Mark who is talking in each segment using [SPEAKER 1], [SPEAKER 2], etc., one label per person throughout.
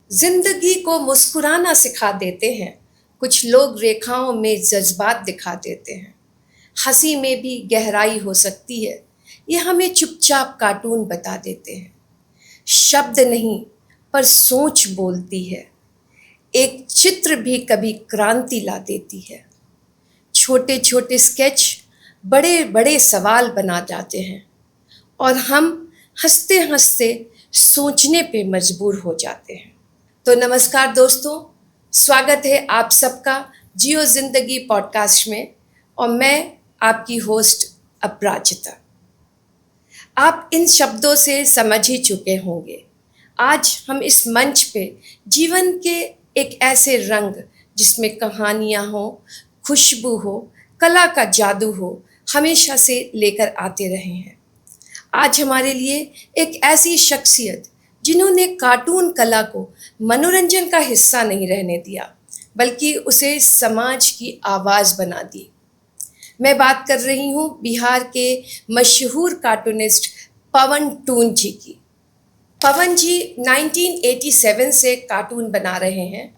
[SPEAKER 1] जिंदगी को मुस्कुराना सिखा देते हैं। कुछ लोग रेखाओं में जज्बात दिखा देते हैं। हंसी में भी गहराई हो सकती है, ये हमें चुपचाप कार्टून बता देते हैं। शब्द नहीं, पर सोच बोलती है। एक चित्र भी कभी क्रांति ला देती है। छोटे छोटे स्केच बड़े बड़े सवाल बना जाते हैं, और हम हंसते हंसते सोचने पे मजबूर हो जाते हैं। तो नमस्कार दोस्तों, स्वागत है आप सबका जियो जिंदगी पॉडकास्ट में। और मैं आपकी होस्ट अपराजिता। आप इन शब्दों से समझ ही चुके होंगे। आज हम इस मंच पे जीवन के एक ऐसे रंग जिसमें कहानियाँ हो, खुशबू हो, कला का जादू हो, हमेशा से लेकर आते रहे हैं। आज हमारे लिए एक ऐसी शख्सियत जिन्होंने कार्टून कला को मनोरंजन का हिस्सा नहीं रहने दिया, बल्कि उसे समाज की आवाज़ बना दी। मैं बात कर रही हूँ बिहार के मशहूर कार्टूनिस्ट पवन टून जी की। पवन जी 1987 से कार्टून बना रहे हैं,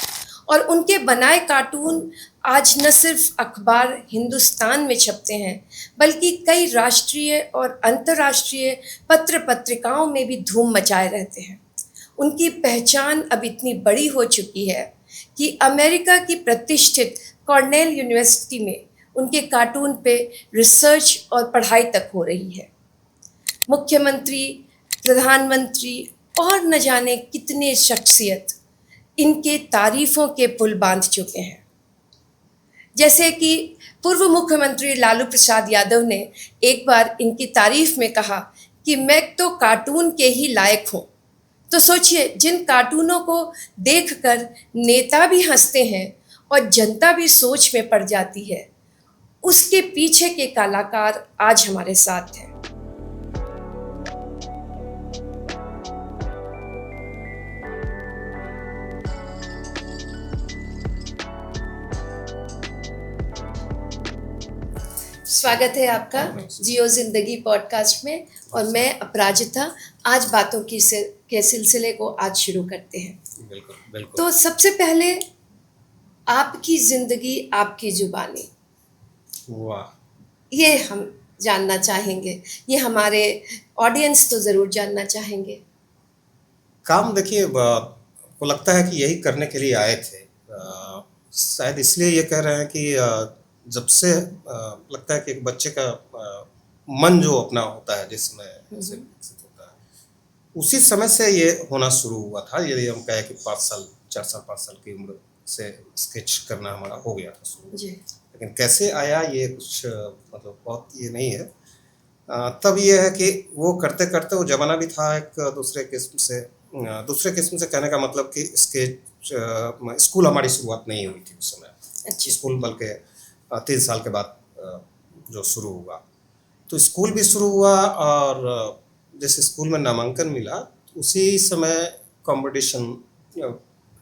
[SPEAKER 1] और उनके बनाए कार्टून आज न सिर्फ अखबार हिंदुस्तान में छपते हैं, बल्कि कई राष्ट्रीय और अंतर्राष्ट्रीय पत्र पत्रिकाओं में भी धूम मचाए रहते हैं। उनकी पहचान अब इतनी बड़ी हो चुकी है कि अमेरिका की प्रतिष्ठित कॉर्नेल यूनिवर्सिटी में उनके कार्टून पे रिसर्च और पढ़ाई तक हो रही है। मुख्यमंत्री, प्रधानमंत्री और न जाने कितने शख्सियत इनके तारीफों के पुल बांध चुके हैं। जैसे कि पूर्व मुख्यमंत्री लालू प्रसाद यादव ने एक बार इनकी तारीफ में कहा कि मैं तो कार्टून के ही लायक हूँ। तो सोचिए, जिन कार्टूनों को देखकर नेता भी हंसते हैं और जनता भी सोच में पड़ जाती है, उसके पीछे के कलाकार आज हमारे साथ हैं। स्वागत है आपका जियो जिंदगी पॉडकास्ट में, और मैं अपराजिता। आज बातों के सिलसिले को आज शुरू करते हैं।
[SPEAKER 2] बिल्कुल बिल्कुल।
[SPEAKER 1] तो सबसे पहले, आपकी जिंदगी आपकी जुबानी,
[SPEAKER 2] वाह,
[SPEAKER 1] ये हम जानना चाहेंगे। ये हमारे ऑडियंस तो ज़रूर जानना चाहेंगे।
[SPEAKER 2] काम देखिए, को लगता है कि यही करने के लिए आए थे। शायद इसलिए ये कह रहे हैं कि जब से लगता है कि एक बच्चे का मन जो अपना होता है, जिसमें से विकसित होता है, उसी समय से ये होना शुरू हुआ था। यदि हम कहें कि 4 साल 5 साल की उम्र से स्केच करना हमारा हो गया था शुरू।
[SPEAKER 1] जी।
[SPEAKER 2] लेकिन कैसे आया, ये कुछ मतलब बहुत ये नहीं है। तब ये है कि वो करते करते वो ज़माना भी था एक दूसरे किस्म से कहने का मतलब कि स्केच स्कूल हमारी शुरुआत नहीं हुई थी उस समय।
[SPEAKER 1] अच्छा।
[SPEAKER 2] स्कूल बल्कि 3 साल के बाद जो शुरू हुआ, तो स्कूल भी शुरू हुआ, और जैसे स्कूल में नामांकन मिला, उसी समय कंपटीशन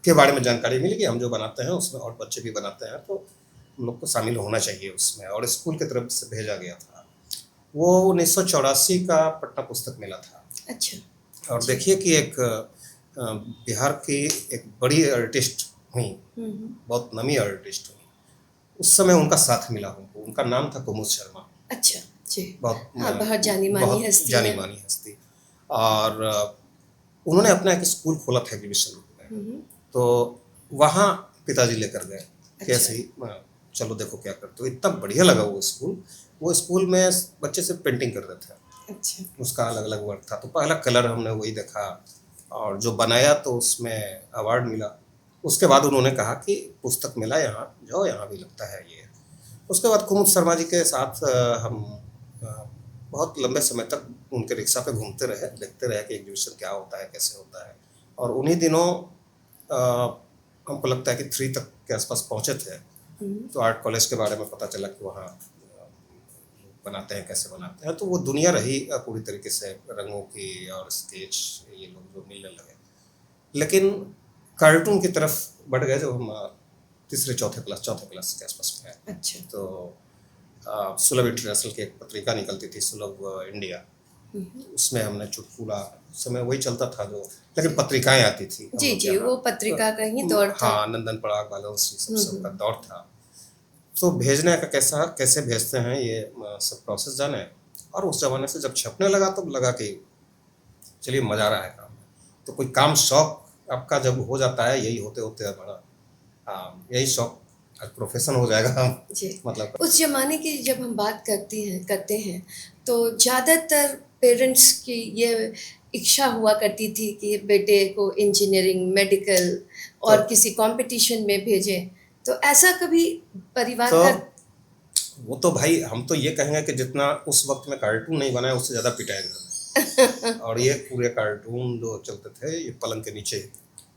[SPEAKER 2] के बारे में जानकारी मिली कि हम जो बनाते हैं उसमें और बच्चे भी बनाते हैं, तो हम लोग को शामिल होना चाहिए उसमें, और स्कूल की तरफ से भेजा गया था। वो 1984 का पटना पुस्तक मेला था।
[SPEAKER 1] अच्छा।
[SPEAKER 2] और देखिए कि एक बिहार की एक बड़ी आर्टिस्ट हुई, बहुत नमी आर्टिस्ट हुई, उस समय उनका साथ मिला हमको। उनका नाम था कुमुद शर्मा।
[SPEAKER 1] अच्छा जी।
[SPEAKER 2] बहुत
[SPEAKER 1] बहुत जानी मानी हस्ती
[SPEAKER 2] जानी
[SPEAKER 1] है।
[SPEAKER 2] मानी हस्ती। और उन्होंने अपना एक स्कूल खोला था एग्जीबिशन रूप में, तो वहाँ पिताजी लेकर गए। कैसे ही चलो देखो क्या करते हो। इतना बढ़िया लगा वो स्कूल में बच्चे से पेंटिंग कर रहे थे।
[SPEAKER 1] अच्छा।
[SPEAKER 2] उसका अलग अलग वर्क था, तो पहला कलर हमने वही देखा, और जो बनाया तो उसमें अवार्ड मिला। उसके बाद उन्होंने कहा कि पुस्तक मिला, यहाँ जाओ, यहाँ भी लगता है ये। उसके बाद कुमुद शर्मा जी के साथ हम बहुत लंबे समय तक उनके रिक्शा पे घूमते रहे, देखते रहे कि एग्जीबिशन क्या होता है, कैसे होता है। और उन्हीं दिनों हमको लगता है कि 3 तक के आसपास पहुँचे थे, तो आर्ट कॉलेज के बारे में पता चला कि वहाँ बनाते हैं, कैसे बनाते हैं। तो वो दुनिया रही पूरी तरीके से रंगों की, और स्केच ये लोग जो मिलने लगे। लेकिन कार्टून की तरफ बढ़ गए जब हम चौथे क्लास के आसपास में आए।
[SPEAKER 1] अच्छा।
[SPEAKER 2] तो सुलभ इंटरनेशनल की एक पत्रिका निकलती थी, सुलभ इंडिया, उसमें हमने चुटकुला, उस समय वही चलता था जो, लेकिन पत्रिकाएं आती थी हम
[SPEAKER 1] जी
[SPEAKER 2] लोग के
[SPEAKER 1] जी,
[SPEAKER 2] यहाँ।
[SPEAKER 1] वो पत्रिका का ही दौर था।
[SPEAKER 2] हाँ, नंदन पराग वाला उसी सबका दौर था। तो भेजने का कैसे भेजते हैं ये सब प्रोसेस जाने। और उस ज़माने से जब छपने लगा तब लगा कि चलिए मज़ा आ रहा है काम में। तो कोई काम शौक आपका जब हो जाता है, यही होते-होते हमारा यही शौक आज प्रोफ़ेशन हो जाएगा
[SPEAKER 1] जी।
[SPEAKER 2] मतलब।
[SPEAKER 1] उस ज़माने की जब हम बात करते हैं, तो ज़्यादातर पेरेंट्स की ये इच्छा हुआ करती थी कि बेटे को इंजीनियरिंग, मेडिकल
[SPEAKER 2] तो
[SPEAKER 1] और किसी कॉम्पिटिशन में भेजें। तो ऐसा कभी परिवार
[SPEAKER 2] तो
[SPEAKER 1] का
[SPEAKER 2] वो तो भाई हम तो ये कहेंगे कि जितना उस वक़्त में कार्टून नहीं बनाया उससे ज़्यादा पिटाई हुआ। और ये पूरे कार्टून जो चलते थे ये पलंग के नीचे ही,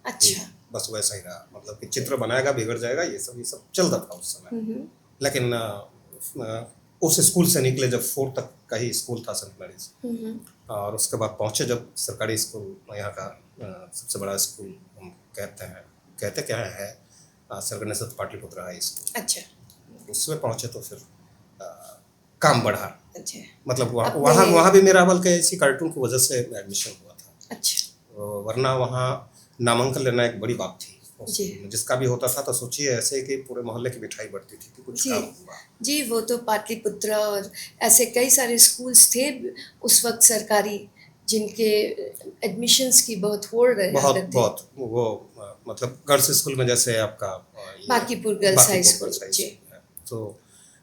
[SPEAKER 1] अच्छा।
[SPEAKER 2] बस वैसा ही रहा। मतलब कि चित्र बनाएगा बिगड़ जाएगा, ये सब चलता था उस समय। लेकिन उस स्कूल से निकले जब 4 तक का ही स्कूल था सेंट मैरीज, और उसके बाद पहुंचे जब सरकारी स्कूल यहाँ का सबसे बड़ा स्कूल हम कहते क्या है sir Ganesh Dutt Pataliputra high school.
[SPEAKER 1] अच्छा।
[SPEAKER 2] उसमें पहुंचे तो फिर अ, काम बढ़ा।
[SPEAKER 1] अच्छा।
[SPEAKER 2] मतलब
[SPEAKER 1] अपने
[SPEAKER 2] वहाँ भी मेरा बल्कि इसी कार्टून की वजह से एडमिशन हुआ था।
[SPEAKER 1] अच्छा।
[SPEAKER 2] वरना वहाँ नामांकन लेना एक बड़ी बात थी उस
[SPEAKER 1] जी।
[SPEAKER 2] स्कूल में। जिसका भी होता था तो सोचिए ऐसे कि पूरे मोहल्ले की मिठाई बढ़ती थी कि कुछ
[SPEAKER 1] जी।
[SPEAKER 2] काम हुआ।
[SPEAKER 1] जी, वो तो पाटलिपुत्र और ऐसे कई सारे स्कूल्स थे उस वक़्त सरकारी, जिनके एडमिशन्स की बहुत होड़ रहा
[SPEAKER 2] बहुत
[SPEAKER 1] करती।
[SPEAKER 2] बहुत वो मतलब गर्ल्स स्कूल में जैसे आपका ये
[SPEAKER 1] Bankipur girls high
[SPEAKER 2] Bankipur
[SPEAKER 1] school.
[SPEAKER 2] Girls high
[SPEAKER 1] जी।
[SPEAKER 2] स्कूल है। तो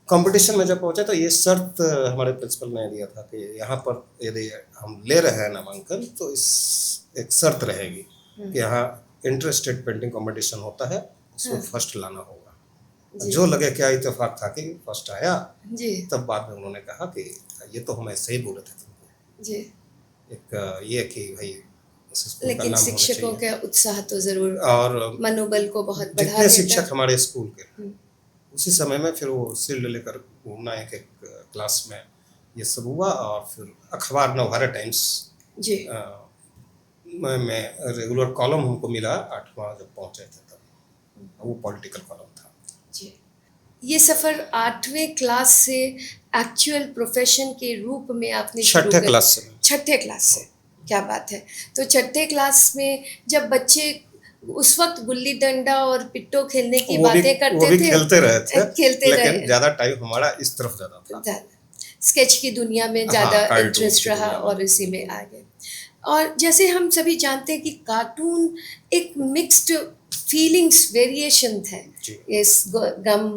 [SPEAKER 2] कंपटीशन में जब पहुंचे तो ये शर्त हमारे प्रिंसिपल ने दिया था कि यहाँ पर यदि हम ले रहे हैं नामांकन तो इस एक शर्त रहेगी कि यहाँ इंटरेस्टेड पेंटिंग कंपटीशन होता है, उसमें फर्स्ट लाना होगा।
[SPEAKER 1] जी।
[SPEAKER 2] जो लगे क्या इत्तेफाक था कि फर्स्ट आया।
[SPEAKER 1] जी।
[SPEAKER 2] तब बाद में उन्होंने कहा कि ये तो हम ऐसे ही बोले थे तुमको,
[SPEAKER 1] जी।
[SPEAKER 2] एक ये कि भाई इस स्कूल का
[SPEAKER 1] लेकिन
[SPEAKER 2] नाम होना
[SPEAKER 1] शिक्षकों
[SPEAKER 2] चाहिए।
[SPEAKER 1] का उत्साह तो ज़रूर
[SPEAKER 2] और
[SPEAKER 1] मनोबल को बहुत बढ़ा
[SPEAKER 2] जितने
[SPEAKER 1] देता
[SPEAKER 2] शिक्षक
[SPEAKER 1] है।
[SPEAKER 2] हमारे स्कूल के, उसी समय में फिर वो शील्ड लेकर घूमना एक एक क्लास में, ये सब हुआ। और फिर अखबार नवभारत टाइम्स
[SPEAKER 1] जी।
[SPEAKER 2] में रेगुलर कॉलम हमको मिला 8वां जब पहुंचे थे तब, वो पॉलिटिकल कॉलम था।
[SPEAKER 1] जी। ये सफ़र 8वें क्लास से एक्चुअल प्रोफेशन के रूप में आपने शुरू
[SPEAKER 2] छठे
[SPEAKER 1] कर
[SPEAKER 2] क्लास से।
[SPEAKER 1] छठे क्लास से। क्या बात है। तो छठे क्लास में जब बच्चे उस वक्त गुल्ली डंडा और पिट्टो खेलने की
[SPEAKER 2] वो भी
[SPEAKER 1] बातें
[SPEAKER 2] वो
[SPEAKER 1] करते
[SPEAKER 2] भी
[SPEAKER 1] थे,
[SPEAKER 2] खेलते रहे थे,
[SPEAKER 1] खेलते
[SPEAKER 2] लेकिन
[SPEAKER 1] रहे
[SPEAKER 2] ज़्यादा टाइम हमारा इस तरफ ज़्यादा था।
[SPEAKER 1] ज़्यादा स्केच की दुनिया में ज़्यादा
[SPEAKER 2] हाँ, कार्टून
[SPEAKER 1] इंटरेस्ट
[SPEAKER 2] की
[SPEAKER 1] रहा
[SPEAKER 2] दुनिया में।
[SPEAKER 1] और इसी में आ गए। और जैसे हम सभी जानते हैं कि कार्टून एक मिक्स्ड फीलिंग्स वेरिएशन है।
[SPEAKER 2] जी।
[SPEAKER 1] इस गम,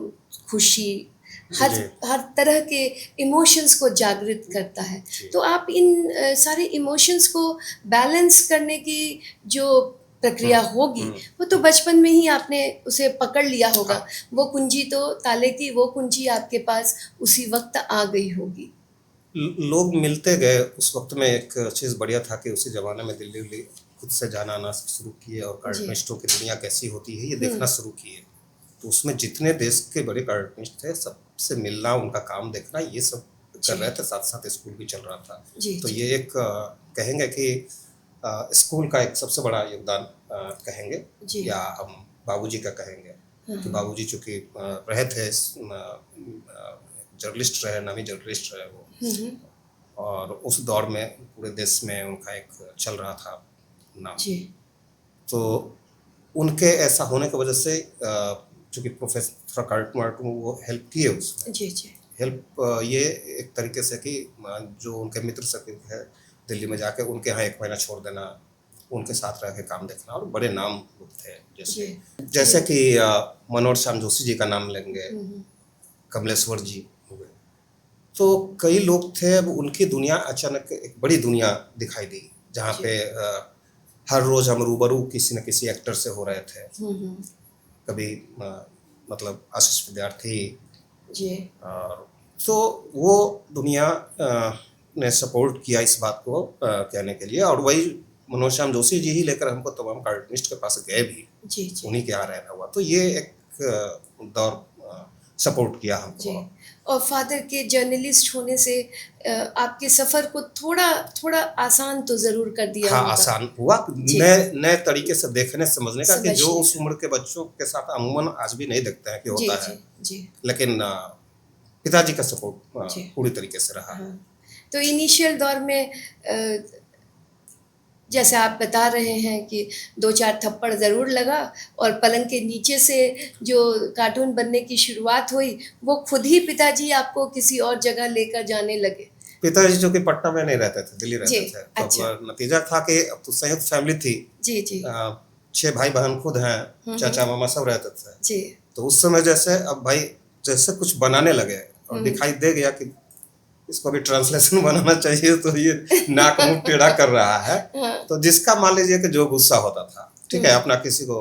[SPEAKER 1] खुशी, हर
[SPEAKER 2] जी।
[SPEAKER 1] हर तरह के इमोशंस को जागृत करता है।
[SPEAKER 2] जी।
[SPEAKER 1] तो आप इन सारे इमोशंस को बैलेंस करने की जो प्रक्रिया होगी, वो तो बचपन में ही आपने उसे पकड़ लिया होगा।
[SPEAKER 2] हाँ।
[SPEAKER 1] वो कुंजी तो ताले की वो कुंजी आपके पास उसी वक्त आ गई होगी।
[SPEAKER 2] लोग मिलते गए उस वक्त में। एक चीज़ बढ़िया था कि उसी ज़माने में दिल्ली उल्ली खुद से जाना आना शुरू किए और
[SPEAKER 1] जी।
[SPEAKER 2] कार्टूनिस्टों की दुनिया कैसी होती है ये देखना शुरू किए। तो उसमें जितने देश के बड़े कार्टूनिस्ट थे सबसे मिलना, उनका काम देखना, ये सब कर रहे थे। साथ साथ स्कूल भी चल रहा था।
[SPEAKER 1] जी।
[SPEAKER 2] तो
[SPEAKER 1] जी।
[SPEAKER 2] ये एक कहेंगे कि स्कूल का एक सबसे बड़ा योगदान कहेंगे,
[SPEAKER 1] जी।
[SPEAKER 2] या हम बाबूजी का कहेंगे कि बाबूजी चूँकि रहे थे जर्नलिस्ट रहे, नामी जर्नलिस्ट रहे वो। और उस दौर में पूरे देश में उनका एक चल रहा था नाम।
[SPEAKER 1] जी।
[SPEAKER 2] तो उनके ऐसा होने की वजह से चूँकि प्रोफेसर कार्टून वार्टून वो हेल्प किए उसमें।
[SPEAKER 1] जी। जी।
[SPEAKER 2] हेल्प ये एक तरीके से कि जो उनके मित्र सर्किल है दिल्ली में जाके उनके यहाँ 1 महीना छोड़ देना, उनके साथ रह के काम देखना। और बड़े नाम थे जैसे कि मनोहर श्याम जोशी जी का नाम लेंगे, कमलेश्वर जी हो गए। तो कई लोग थे। अब उनकी दुनिया अचानक एक बड़ी दुनिया दिखाई दी, जहाँ पे हर रोज़ हम रूबरू किसी न किसी एक्टर से हो रहे थे। कभी मतलब आशीष विद्यार्थी
[SPEAKER 1] जी।
[SPEAKER 2] और तो वो दुनिया ने सपोर्ट किया इस बात को कहने के लिए। और वही मनोहर श्याम जोशी जी ही लेकर हमको तमाम कार्टूनिस्ट के पास गए भी।
[SPEAKER 1] जी। जी।
[SPEAKER 2] उन्हीं के यहाँ रहना हुआ। तो ये एक दौर सपोर्ट किया हमको।
[SPEAKER 1] जी। और फादर के जर्नलिस्ट होने से आपके सफ़र को थोड़ा थोड़ा आसान तो ज़रूर कर दिया
[SPEAKER 2] हाँ,
[SPEAKER 1] होगा।
[SPEAKER 2] आसान हुआ नए तरीके से देखने समझने का, कि जो
[SPEAKER 1] समझने
[SPEAKER 2] उस उम्र के बच्चों के साथ अमूमन आज भी नहीं देखते हैं कि
[SPEAKER 1] जी।
[SPEAKER 2] होता है।
[SPEAKER 1] जी। जी।
[SPEAKER 2] लेकिन पिताजी का सपोर्ट
[SPEAKER 1] जी।
[SPEAKER 2] पूरी तरीके से रहा।
[SPEAKER 1] हाँ। तो इनिशियल दौर में जैसे आप बता रहे हैं कि 2-4 थप्पड़ ज़रूर लगा और पलंग के नीचे से जो कार्टून बनने की शुरुआत हुई, वो खुद ही पिताजी आपको किसी और जगह लेकर जाने लगे?
[SPEAKER 2] पिताजी जो कि पटना में नहीं रहते थे, दिल्ली
[SPEAKER 1] जी,
[SPEAKER 2] रहते थे। तो
[SPEAKER 1] अच्छा।
[SPEAKER 2] अब नतीजा था कि अब तो संयुक्त फैमिली थी।
[SPEAKER 1] जी, जी।
[SPEAKER 2] 6 भाई-बहन खुद हैं, चाचा मामा सब रहते थे।
[SPEAKER 1] जी।
[SPEAKER 2] तो उस समय जैसे अब भाई जैसे कुछ बनाने लगे और दिखाई दे गया कि इसको अभी ट्रांसलेशन बनाना चाहिए, तो ये नाक मुंह टेढ़ा कर रहा है।
[SPEAKER 1] हाँ।
[SPEAKER 2] तो जिसका मान लीजिए कि जो गुस्सा होता था, ठीक है, अपना किसी को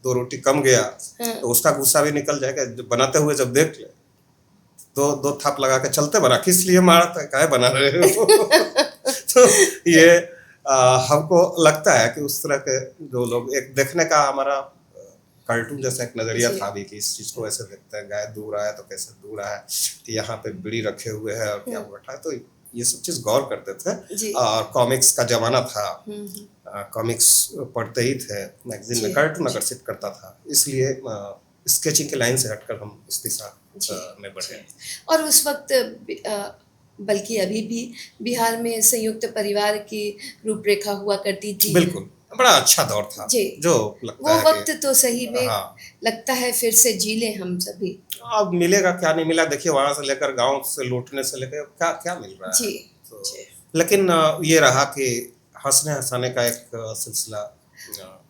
[SPEAKER 2] 2 रोटी कम गया तो उसका गुस्सा भी निकल जाएगा। जब बनाते हुए जब देख ले, 2 थाप लगा के चलते, बना किस लिए मारा था, काहे बना रहे हो? तो ये हमको लगता है कि उस तरह के जो लोग, एक देखने का हमारा कार्टून जैसा एक नजरिया
[SPEAKER 1] जी।
[SPEAKER 2] था भी कि इस चीज को ऐसे देखते हैं, गाय दूह रहा है तो कैसे दूह रहा है, कि यहाँ पे बीड़ी रखे हुए है और क्या बैठा है, तो ये सब चीज गौर करते थे। और कॉमिक्स का जमाना था, कॉमिक्स पढ़ते ही थे, मैगजीन में कार्टून आकर्षित करता था, इसलिए स्केचिंग के लाइन से हटकर हम इस दिशा में बढ़े।
[SPEAKER 1] और उस वक्त बल्कि अभी भी बिहार में संयुक्त परिवार की रूपरेखा हुआ करती थी।
[SPEAKER 2] बिल्कुल, बड़ा अच्छा दौर था
[SPEAKER 1] जी।
[SPEAKER 2] जो लगता
[SPEAKER 1] वो
[SPEAKER 2] है
[SPEAKER 1] वक्त तो सही में लगता है फिर से जी लें हम सभी।
[SPEAKER 2] अब मिलेगा क्या नहीं मिला, देखिए वहां से लेकर गांव से लौटने से लेकर क्या क्या मिल रहा है।
[SPEAKER 1] जी,
[SPEAKER 2] तो,
[SPEAKER 1] जी।
[SPEAKER 2] लेकिन ये रहा कि हंसने हंसाने का एक सिलसिला।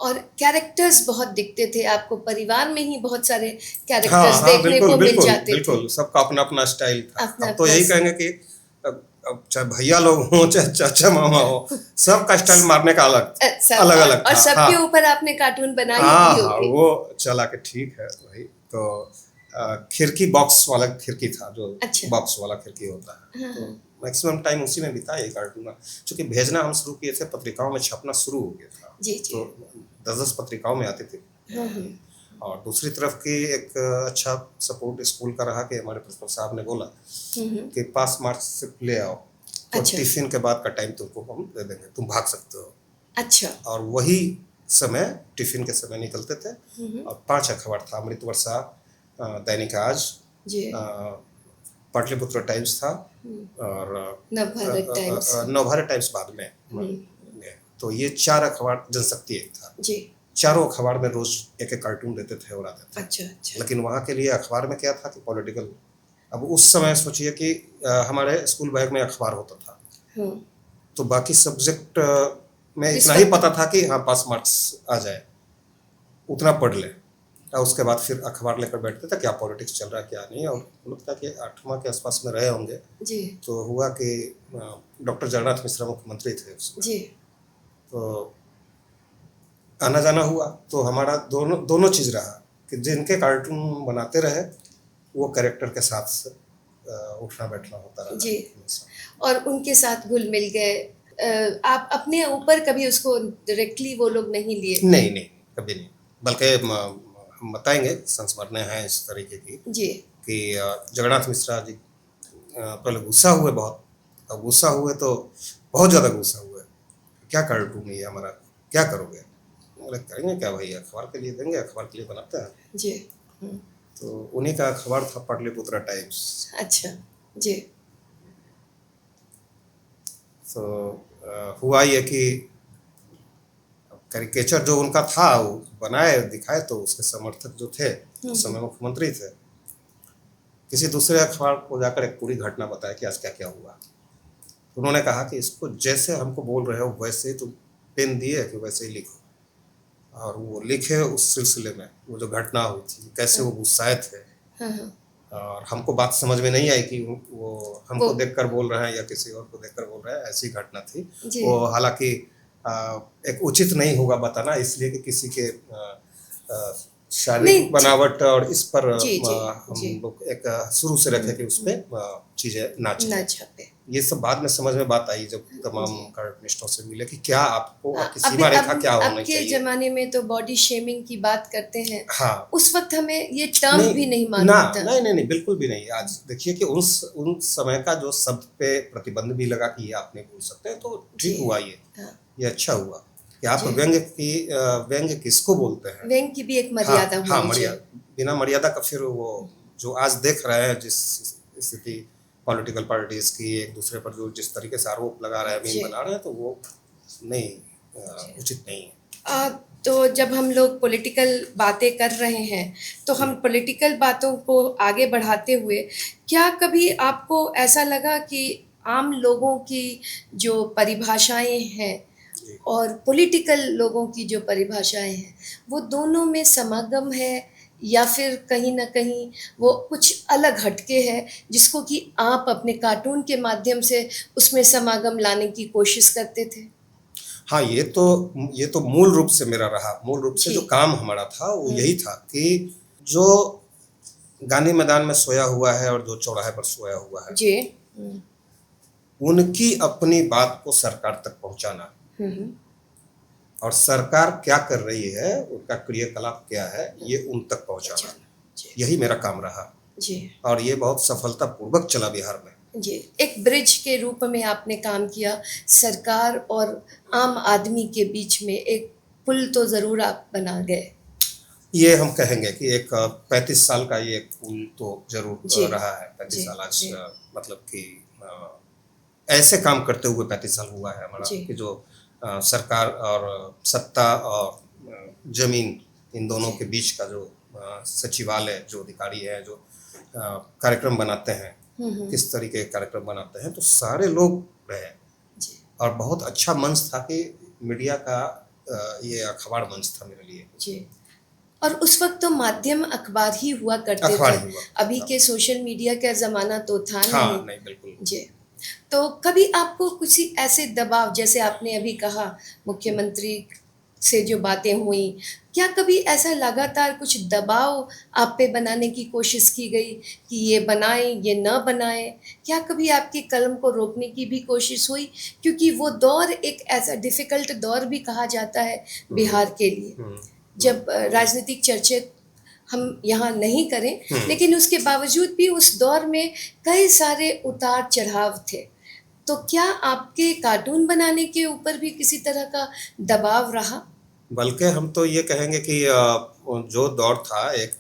[SPEAKER 1] और कैरेक्टर्स बहुत दिखते थे आपको, परिवार में ही बहुत सारे
[SPEAKER 2] हाँ
[SPEAKER 1] कैरेक्टर्स
[SPEAKER 2] हाँ,
[SPEAKER 1] देखने
[SPEAKER 2] बिल्कुल
[SPEAKER 1] को मिल
[SPEAKER 2] बिल्कुल
[SPEAKER 1] जाते थे।
[SPEAKER 2] बिल्कुल, सबका अपना अपना स्टाइल था।
[SPEAKER 1] अपना
[SPEAKER 2] अब तो
[SPEAKER 1] अपना
[SPEAKER 2] यही कहेंगे कि अब चाहे भैया लोग हों चाहे चाचा मामा हो, सबका स्टाइल मारने का अलग अलग था।
[SPEAKER 1] और सबके ऊपर आपने कार्टून बनाई
[SPEAKER 2] हाँ
[SPEAKER 1] भी
[SPEAKER 2] हाँ,
[SPEAKER 1] होगी।
[SPEAKER 2] वो चला के ठीक है भाई। तो खिड़की बॉक्स वाला खिड़की था, जो
[SPEAKER 1] अच्छा।
[SPEAKER 2] बॉक्स वाला खिड़की होता है, तो मैक्सिमम टाइम उसी में बिता ये कार्टून। क्योंकि भेजना हम शुरू किए थे, पत्रिकाओं में छपना शुरू हो गया था।
[SPEAKER 1] जी, जी।
[SPEAKER 2] तो 10-10 पत्रिकाओं में आती थी। और दूसरी तरफ की एक अच्छा सपोर्ट स्कूल का रहा कि हमारे प्रिंसिपल साहब ने बोला कि पास मार्क्स सिर्फ ले आओ, तो
[SPEAKER 1] अच्छा।
[SPEAKER 2] टिफिन के बाद का टाइम तुमको हम दे देंगे, तुम भाग सकते हो।
[SPEAKER 1] अच्छा।
[SPEAKER 2] और वही समय टिफिन के समय निकलते थे और 5 अखबार था, अमृत वर्षा, दैनिक आज, पाटलिपुत्र टाइम्स था और नवभारत टाइम्स बाद में। तो ये 4 अखबार, जनशक्ति एक था
[SPEAKER 1] जी।
[SPEAKER 2] चारों अखबार में रोज एक एक कार्टून देते थे और आते थे।
[SPEAKER 1] अच्छा, अच्छा।
[SPEAKER 2] लेकिन वहाँ के लिए अखबार में क्या था कि पॉलिटिकल, अब उस समय सोचिए कि हमारे स्कूल बैग में अखबार होता था, तो बाकी सब्जेक्ट में इतना ही पता था कि हाँ पास मार्क्स आ जाए, उतना पढ़ ले, और उसके बाद फिर अखबार लेकर बैठते थे क्या पॉलिटिक्स चल रहा है क्या नहीं। और लगता कि 8वां के आसपास में रहे होंगे
[SPEAKER 1] जी।
[SPEAKER 2] तो हुआ कि डॉक्टर जगन्नाथ मिश्रा मुख्यमंत्री थे उसमें जी। तो आना जाना हुआ, तो हमारा दोनों चीज़ रहा कि जिनके कार्टून बनाते रहे वो कैरेक्टर के साथ उठना बैठना होता रहा
[SPEAKER 1] जी। और उनके साथ घुल मिल गए। आप अपने ऊपर कभी उसको डायरेक्टली वो लोग नहीं लिए?
[SPEAKER 2] नहीं कभी नहीं, बल्कि हम बताएंगे संस्मरणें हैं इस तरीके की
[SPEAKER 1] जी
[SPEAKER 2] कि जगन्नाथ मिश्रा जी पहले गुस्सा हुए बहुत, और गुस्सा हुए तो बहुत ज़्यादा गुस्सा हुए, क्या कार्टून है हमारा, क्या करोगे? बोले करेंगे क्या भाई, अखबार के लिए देंगे, अखबार के लिए बनाते हैं
[SPEAKER 1] जी।
[SPEAKER 2] तो उन्हीं का अखबार था पाटलिपुत्र टाइम्स।
[SPEAKER 1] अच्छा जी।
[SPEAKER 2] तो हुआ ये कि कैरिकेचर जो उनका था वो बनाए दिखाए, तो उसके समर्थक जो थे उस समय मुख्यमंत्री थे, किसी दूसरे अखबार को जाकर एक पूरी घटना बताया कि आज क्या क्या हुआ। उन्होंने कहा कि इसको जैसे हमको बोल रहे हो वैसे ही तुम पेन दिए कि वैसे ही लिखो, और वो लिखे उस सिलसिले में वो जो घटना हुई थी, कैसे वो गुस्साए थे। और हमको बात समझ में नहीं आई कि वो हमको देखकर बोल रहे हैं या किसी और को देखकर बोल रहे हैं, ऐसी घटना थी वो। हालांकि एक उचित नहीं होगा बताना, इसलिए कि किसी के शारीरिक बनावट और इस पर हम लोग एक शुरू से रखे कि उसमें चीजें ना छापे। ये सब बाद में समझ में बात आई जब तमाम कार्टूनिस्टों से मिले कि क्या आपको आपकी सीमा रेखा क्या होनी चाहिए।
[SPEAKER 1] आपके जमाने में तो बॉडी शेमिंग की बात करते हैं,
[SPEAKER 2] हाँ,
[SPEAKER 1] उस वक्त हमें ये टर्म भी नहीं मालूम था।
[SPEAKER 2] नहीं बिल्कुल भी नहीं। आज देखिए कि उन समय का जो शब्द पे प्रतिबंध भी लगा कि ये आप नहीं बोल सकते, तो ठीक हुआ ये अच्छा हुआ कि आप व्यंग्य किसको बोलते हैं, व्यंग्य की भी एक मर्यादा होनी चाहिए। बिना मर्यादा का फिर वो जो आज देख रहे हैं जिस स्थिति पॉलिटिकल पार्टीज की एक दूसरे पर जो जिस तरीके से आरोप लगा रहे हैं,
[SPEAKER 1] जी।
[SPEAKER 2] मीम बना रहे हैं, तो वो नहीं उचित नहीं है।
[SPEAKER 1] तो जब हम लोग पॉलिटिकल बातें कर रहे हैं तो हम पॉलिटिकल बातों को आगे बढ़ाते हुए क्या कभी आपको ऐसा लगा कि आम लोगों की जो परिभाषाएं हैं
[SPEAKER 2] जी।
[SPEAKER 1] और पॉलिटिकल लोगों की जो परिभाषाएं हैं वो दोनों में समागम है या फिर कहीं ना कहीं वो कुछ अलग हटके है जिसको कि आप अपने कार्टून के माध्यम से उसमें समागम लाने की कोशिश करते थे?
[SPEAKER 2] हाँ, ये तो मूल रूप से मेरा रहा, मूल रूप से
[SPEAKER 1] जी।
[SPEAKER 2] जो काम हमारा था वो यही था कि जो गांधी मैदान में सोया हुआ है और जो चौराहे पर सोया हुआ है,
[SPEAKER 1] जी।
[SPEAKER 2] उनकी अपनी बात को सरकार तक पहुंचाना,
[SPEAKER 1] हम्म।
[SPEAKER 2] और सरकार क्या कर रही है, उनका क्रियाकलाप क्या है, ये उन तक पहुंचाना,
[SPEAKER 1] जी।
[SPEAKER 2] यही मेरा काम रहा।
[SPEAKER 1] जी।
[SPEAKER 2] और ये बहुत सफलतापूर्वक चला बिहार में।
[SPEAKER 1] जी, एक ब्रिज के रूप में आपने काम किया सरकार और आम आदमी के बीच में एक पुल तो ज़रूर आप बना गए।
[SPEAKER 2] ये हम कहेंगे कि एक 35 साल का ये एक पुल तो जरूर
[SPEAKER 1] जी।
[SPEAKER 2] रहा है। 35
[SPEAKER 1] जी।
[SPEAKER 2] साल आज
[SPEAKER 1] जी।
[SPEAKER 2] मतलब कि ऐसे काम करते हुए 35 साल हुआ है हमारा
[SPEAKER 1] जी।
[SPEAKER 2] कि जो सरकार और सत्ता और जमीन, इन दोनों
[SPEAKER 1] जी।
[SPEAKER 2] के बीच का जो सचिवालय, जो अधिकारी है, जो कार्यक्रम बनाते हैं, किस तरीके के कार्यक्रम बनाते हैं, तो सारे लोग रहे।
[SPEAKER 1] जी।
[SPEAKER 2] और बहुत अच्छा मंच था कि मीडिया का ये अखबार मंच था मेरे लिए।
[SPEAKER 1] जी। और उस वक्त तो माध्यम अखबार ही हुआ करते
[SPEAKER 2] अखबार
[SPEAKER 1] थे।
[SPEAKER 2] ही हुआ।
[SPEAKER 1] अभी के सोशल मीडिया का ज़माना तो था
[SPEAKER 2] हाँ,
[SPEAKER 1] नहीं।
[SPEAKER 2] नहीं बिल्कुल।
[SPEAKER 1] जी। तो कभी आपको किसी ऐसे दबाव, जैसे आपने अभी कहा मुख्यमंत्री से जो बातें हुई, क्या कभी ऐसा लगातार कुछ दबाव आप पे बनाने की कोशिश की गई कि ये बनाएं, ये न बनाएं? क्या कभी आपकी कलम को रोकने की भी कोशिश हुई? क्योंकि वो दौर एक ऐसा डिफ़िकल्ट दौर भी कहा जाता है बिहार के लिए। जब राजनीतिक चर्चा हम यहाँ नहीं करें, लेकिन उसके बावजूद भी उस दौर में कई सारे उतार चढ़ाव थे। तो क्या आपके कार्टून बनाने के ऊपर भी किसी तरह का दबाव रहा?
[SPEAKER 2] बल्कि हम तो ये कहेंगे कि जो दौर था एक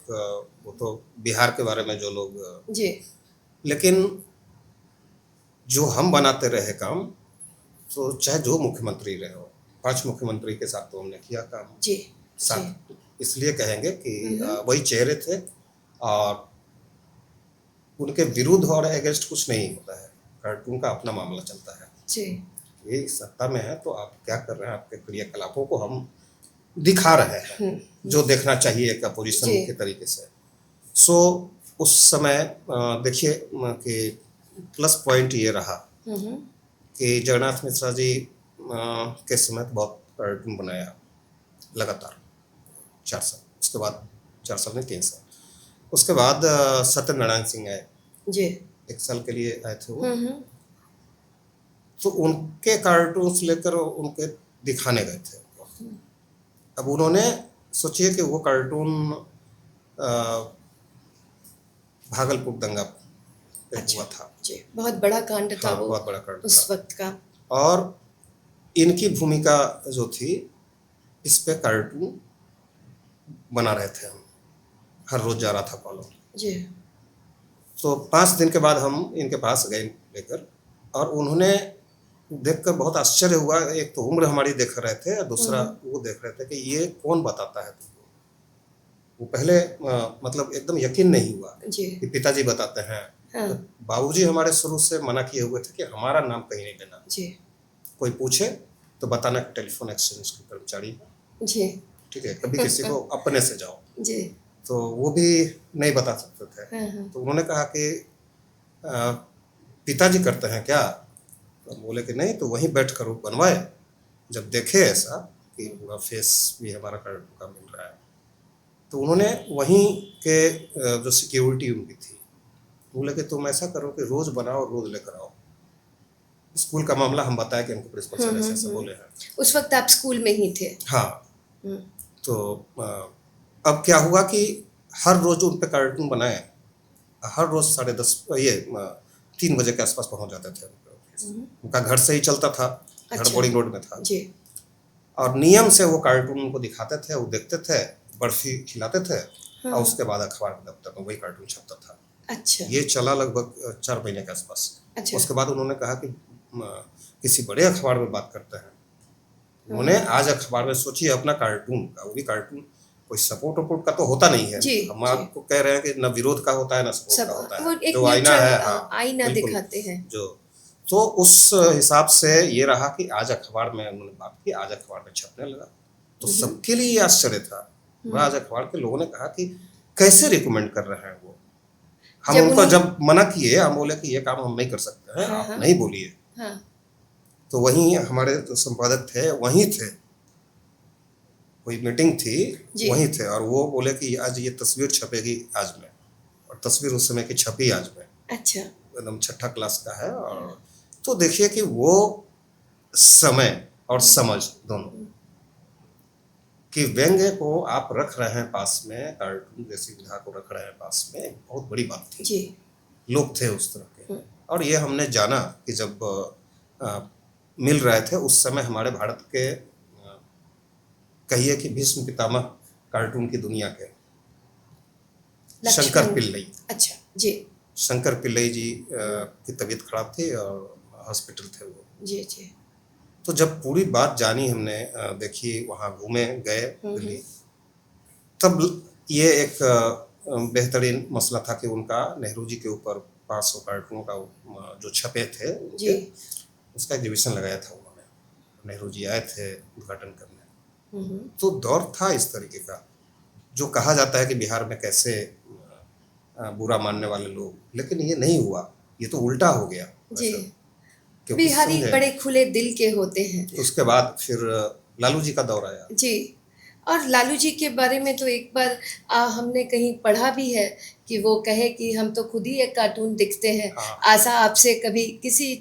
[SPEAKER 2] वो तो बिहार के बारे में जो लोग
[SPEAKER 1] जी।
[SPEAKER 2] लेकिन जो हम बनाते रहे काम, तो चाहे जो मुख्यमंत्री रहे हो, 5 मुख्यमंत्री के साथ तो हमने किया काम
[SPEAKER 1] जी।
[SPEAKER 2] साथ। इसलिए कहेंगे कि वही चेहरे थे और उनके विरुद्ध और अगेंस्ट कुछ नहीं होता है। कार्टून का अपना मामला चलता है।
[SPEAKER 1] जी।
[SPEAKER 2] ये सत्ता में है तो आप क्या कर रहे हैं, आपके क्रियाकलापों को हम दिखा रहे हैं, जो देखना चाहिए एक अपोजिशन
[SPEAKER 1] जी।
[SPEAKER 2] के तरीके से। सो उस समय देखिए कि प्लस पॉइंट ये रहा कि जगन्नाथ मिश्रा जी के समय तो बहुत कार्टून बनाया लगातार 4 साल, उसके बाद 4 साल नहीं 3 साल, उसके बाद सत्यनारायण सिंह आए,
[SPEAKER 1] जी।
[SPEAKER 2] 1 साल के लिए आए थे वो। तो उनके कार्टून्स लेकर उनके दिखाने गए थे। अब उन्होंने सोचिए कि वो कार्टून भागलपुर दंगा पे हुआ था।
[SPEAKER 1] जी, बहुत बड़ा कांड था।
[SPEAKER 2] हाँ,
[SPEAKER 1] वो
[SPEAKER 2] बहुत बड़ा कांड
[SPEAKER 1] उस
[SPEAKER 2] था।
[SPEAKER 1] वक्त का।
[SPEAKER 2] और इनकी भूमिका जो थी, इस पे कार्टून बना रहे थे हम, हर रोज जा रहा था कॉलम।
[SPEAKER 1] जी।
[SPEAKER 2] तो 5 दिन के बाद हम इनके पास गए लेकर, और उन्होंने देखकर बहुत आश्चर्य हुआ। एक तो उम्र हमारी देख रहे थे, और दूसरा वो देख रहे थे कि ये कौन बताता है तुमको। वो पहले मतलब एकदम यकीन नहीं हुआ
[SPEAKER 1] जी।
[SPEAKER 2] कि पिताजी बताते हैं।
[SPEAKER 1] हाँ।
[SPEAKER 2] तो बाबूजी हमारे शुरू से मना किए हुए थे कि हमारा नाम कहीं नहीं लेना।
[SPEAKER 1] जी।
[SPEAKER 2] कोई पूछे तो बताना कि टेलीफोन एक्सचेंज के कर्मचारी हैं।
[SPEAKER 1] जी।
[SPEAKER 2] ठीक है, कभी किसी को अपने से जाओ।
[SPEAKER 1] जी।
[SPEAKER 2] तो वो भी नहीं बता सकते थे। तो उन्होंने कहा कि पिताजी करते हैं क्या? तो हम बोले कि नहीं, तो वहीं बैठ कर वो बनवाए। जब देखे ऐसा कि पूरा फेस भी हमारा कार्टून का मिल रहा है, तो उन्होंने वहीं के जो सिक्योरिटी उनकी थी, बोले कि तुम ऐसा करो कि रोज बनाओ, रोज लेकर आओ। स्कूल का मामला हम बताया कि हमको प्रिंसिपल सर ऐसे बोले हैं।
[SPEAKER 1] उस वक्त आप स्कूल में ही थे?
[SPEAKER 2] हाँ। तो अब क्या हुआ कि हर रोज उन पे कार्टून बनाए, हर रोज 10:30 ये 3 बजे के आसपास पहुंच जाते थे उनका घर से ही चलता था। घर
[SPEAKER 1] अच्छा।
[SPEAKER 2] बोर्डिंग रोड में था।
[SPEAKER 1] जी।
[SPEAKER 2] और नियम से वो कार्टून उनको दिखाते थे, वो देखते थे, बर्फी खिलाते थे, और उसके बाद अखबार में दफ्तर में वही कार्टून छपता था।
[SPEAKER 1] अच्छा।
[SPEAKER 2] ये चला लगभग 4 महीने के आसपास।
[SPEAKER 1] अच्छा।
[SPEAKER 2] उसके बाद उन्होंने कहा कि किसी बड़े अखबार में बात करते हैं। उन्होंने आज अखबार में, सोचिए, अपना कार्टून का, वो भी कार्टून कोई सपोर्ट वपोर्ट का तो होता नहीं है।
[SPEAKER 1] जी
[SPEAKER 2] हम
[SPEAKER 1] जी।
[SPEAKER 2] आपको कह रहे हैं कि न विरोध का होता है न सपोर्ट
[SPEAKER 1] सब
[SPEAKER 2] का होता
[SPEAKER 1] वो
[SPEAKER 2] है,
[SPEAKER 1] एक
[SPEAKER 2] जो आईना
[SPEAKER 1] न्यूट्रल
[SPEAKER 2] है, हाँ
[SPEAKER 1] आईना
[SPEAKER 2] बिल्कुल।
[SPEAKER 1] दिखाते हैं।
[SPEAKER 2] जो तो उस हिसाब से ये रहा कि आज अखबार में उन्होंने बात की, आज अखबार में छपने लगा, तो सबके लिए ये आश्चर्य था। आज अखबार के लोगों ने कहा कि कैसे रिकमेंड कर रहे हैं वो। हम
[SPEAKER 1] जब
[SPEAKER 2] उनको
[SPEAKER 1] उन्होंने
[SPEAKER 2] जब मना किए, हम बोले कि ये काम हम नहीं कर सकते हैं,
[SPEAKER 1] हाँ
[SPEAKER 2] आप
[SPEAKER 1] हाँ
[SPEAKER 2] नहीं बोलिए।
[SPEAKER 1] हाँ
[SPEAKER 2] तो वहीं हमारे जो संपादक थे वहीं थे, कोई मीटिंग थी,
[SPEAKER 1] जी।
[SPEAKER 2] वहीं थे, और वो बोले कि आज ये तस्वीर छपेगी आज में, और तस्वीर उस समय की छपी आज में,
[SPEAKER 1] अच्छा।
[SPEAKER 2] एकदम छठा क्लास का है। और तो देखिए कि वो समय और समझ दोनों, कि व्यंग्य को आप रख रहे हैं पास में, कार्टून जैसी विधा को रख रहे हैं पास में, बहुत बड़ी बात थी।
[SPEAKER 1] जी।
[SPEAKER 2] लोग थे उस तरह के। और ये हमने जाना कि जब मिल रहे थे उस समय हमारे भारत के, कहिए कि भीष्म पितामह कार्टून की दुनिया के, शंकर
[SPEAKER 1] लक्ष्मण।
[SPEAKER 2] पिल्लई।
[SPEAKER 1] अच्छा जी।
[SPEAKER 2] शंकर पिल्लई जी की तबीयत खराब थी और हॉस्पिटल थे वो।
[SPEAKER 1] जी जी।
[SPEAKER 2] तो जब पूरी बात जानी हमने, देखी, वहाँ घूमे गए दिल्ली, तब ये एक बेहतरीन मसला था कि उनका नेहरू जी के ऊपर 500 कार्टूनों का जो छपे थे
[SPEAKER 1] जी।
[SPEAKER 2] उनके, उसका एग्जीबिशन लगाया था उन्होंने। नेहरू जी आए थे उद्घाटन करने। तो दौर था इस तरीके का, जो कहा जाता है कि बिहार में कैसे बुरा मानने वाले लोग, लेकिन ये नहीं हुआ, ये तो उल्टा हो गया
[SPEAKER 1] जी।
[SPEAKER 2] वैसे, क्योंकि
[SPEAKER 1] बिहारी
[SPEAKER 2] समझे।
[SPEAKER 1] बड़े खुले दिल के होते हैं।
[SPEAKER 2] उसके बाद फिर लालू जी का दौर आया।
[SPEAKER 1] जी। और लालू जी के बारे में तो एक बार हमने कहीं पढ़ा भी है कि वो कहे कि हम तो खुद ही एक कार्टून दिखते हैं।
[SPEAKER 2] हाँ,
[SPEAKER 1] आशा आपसे कभी किसी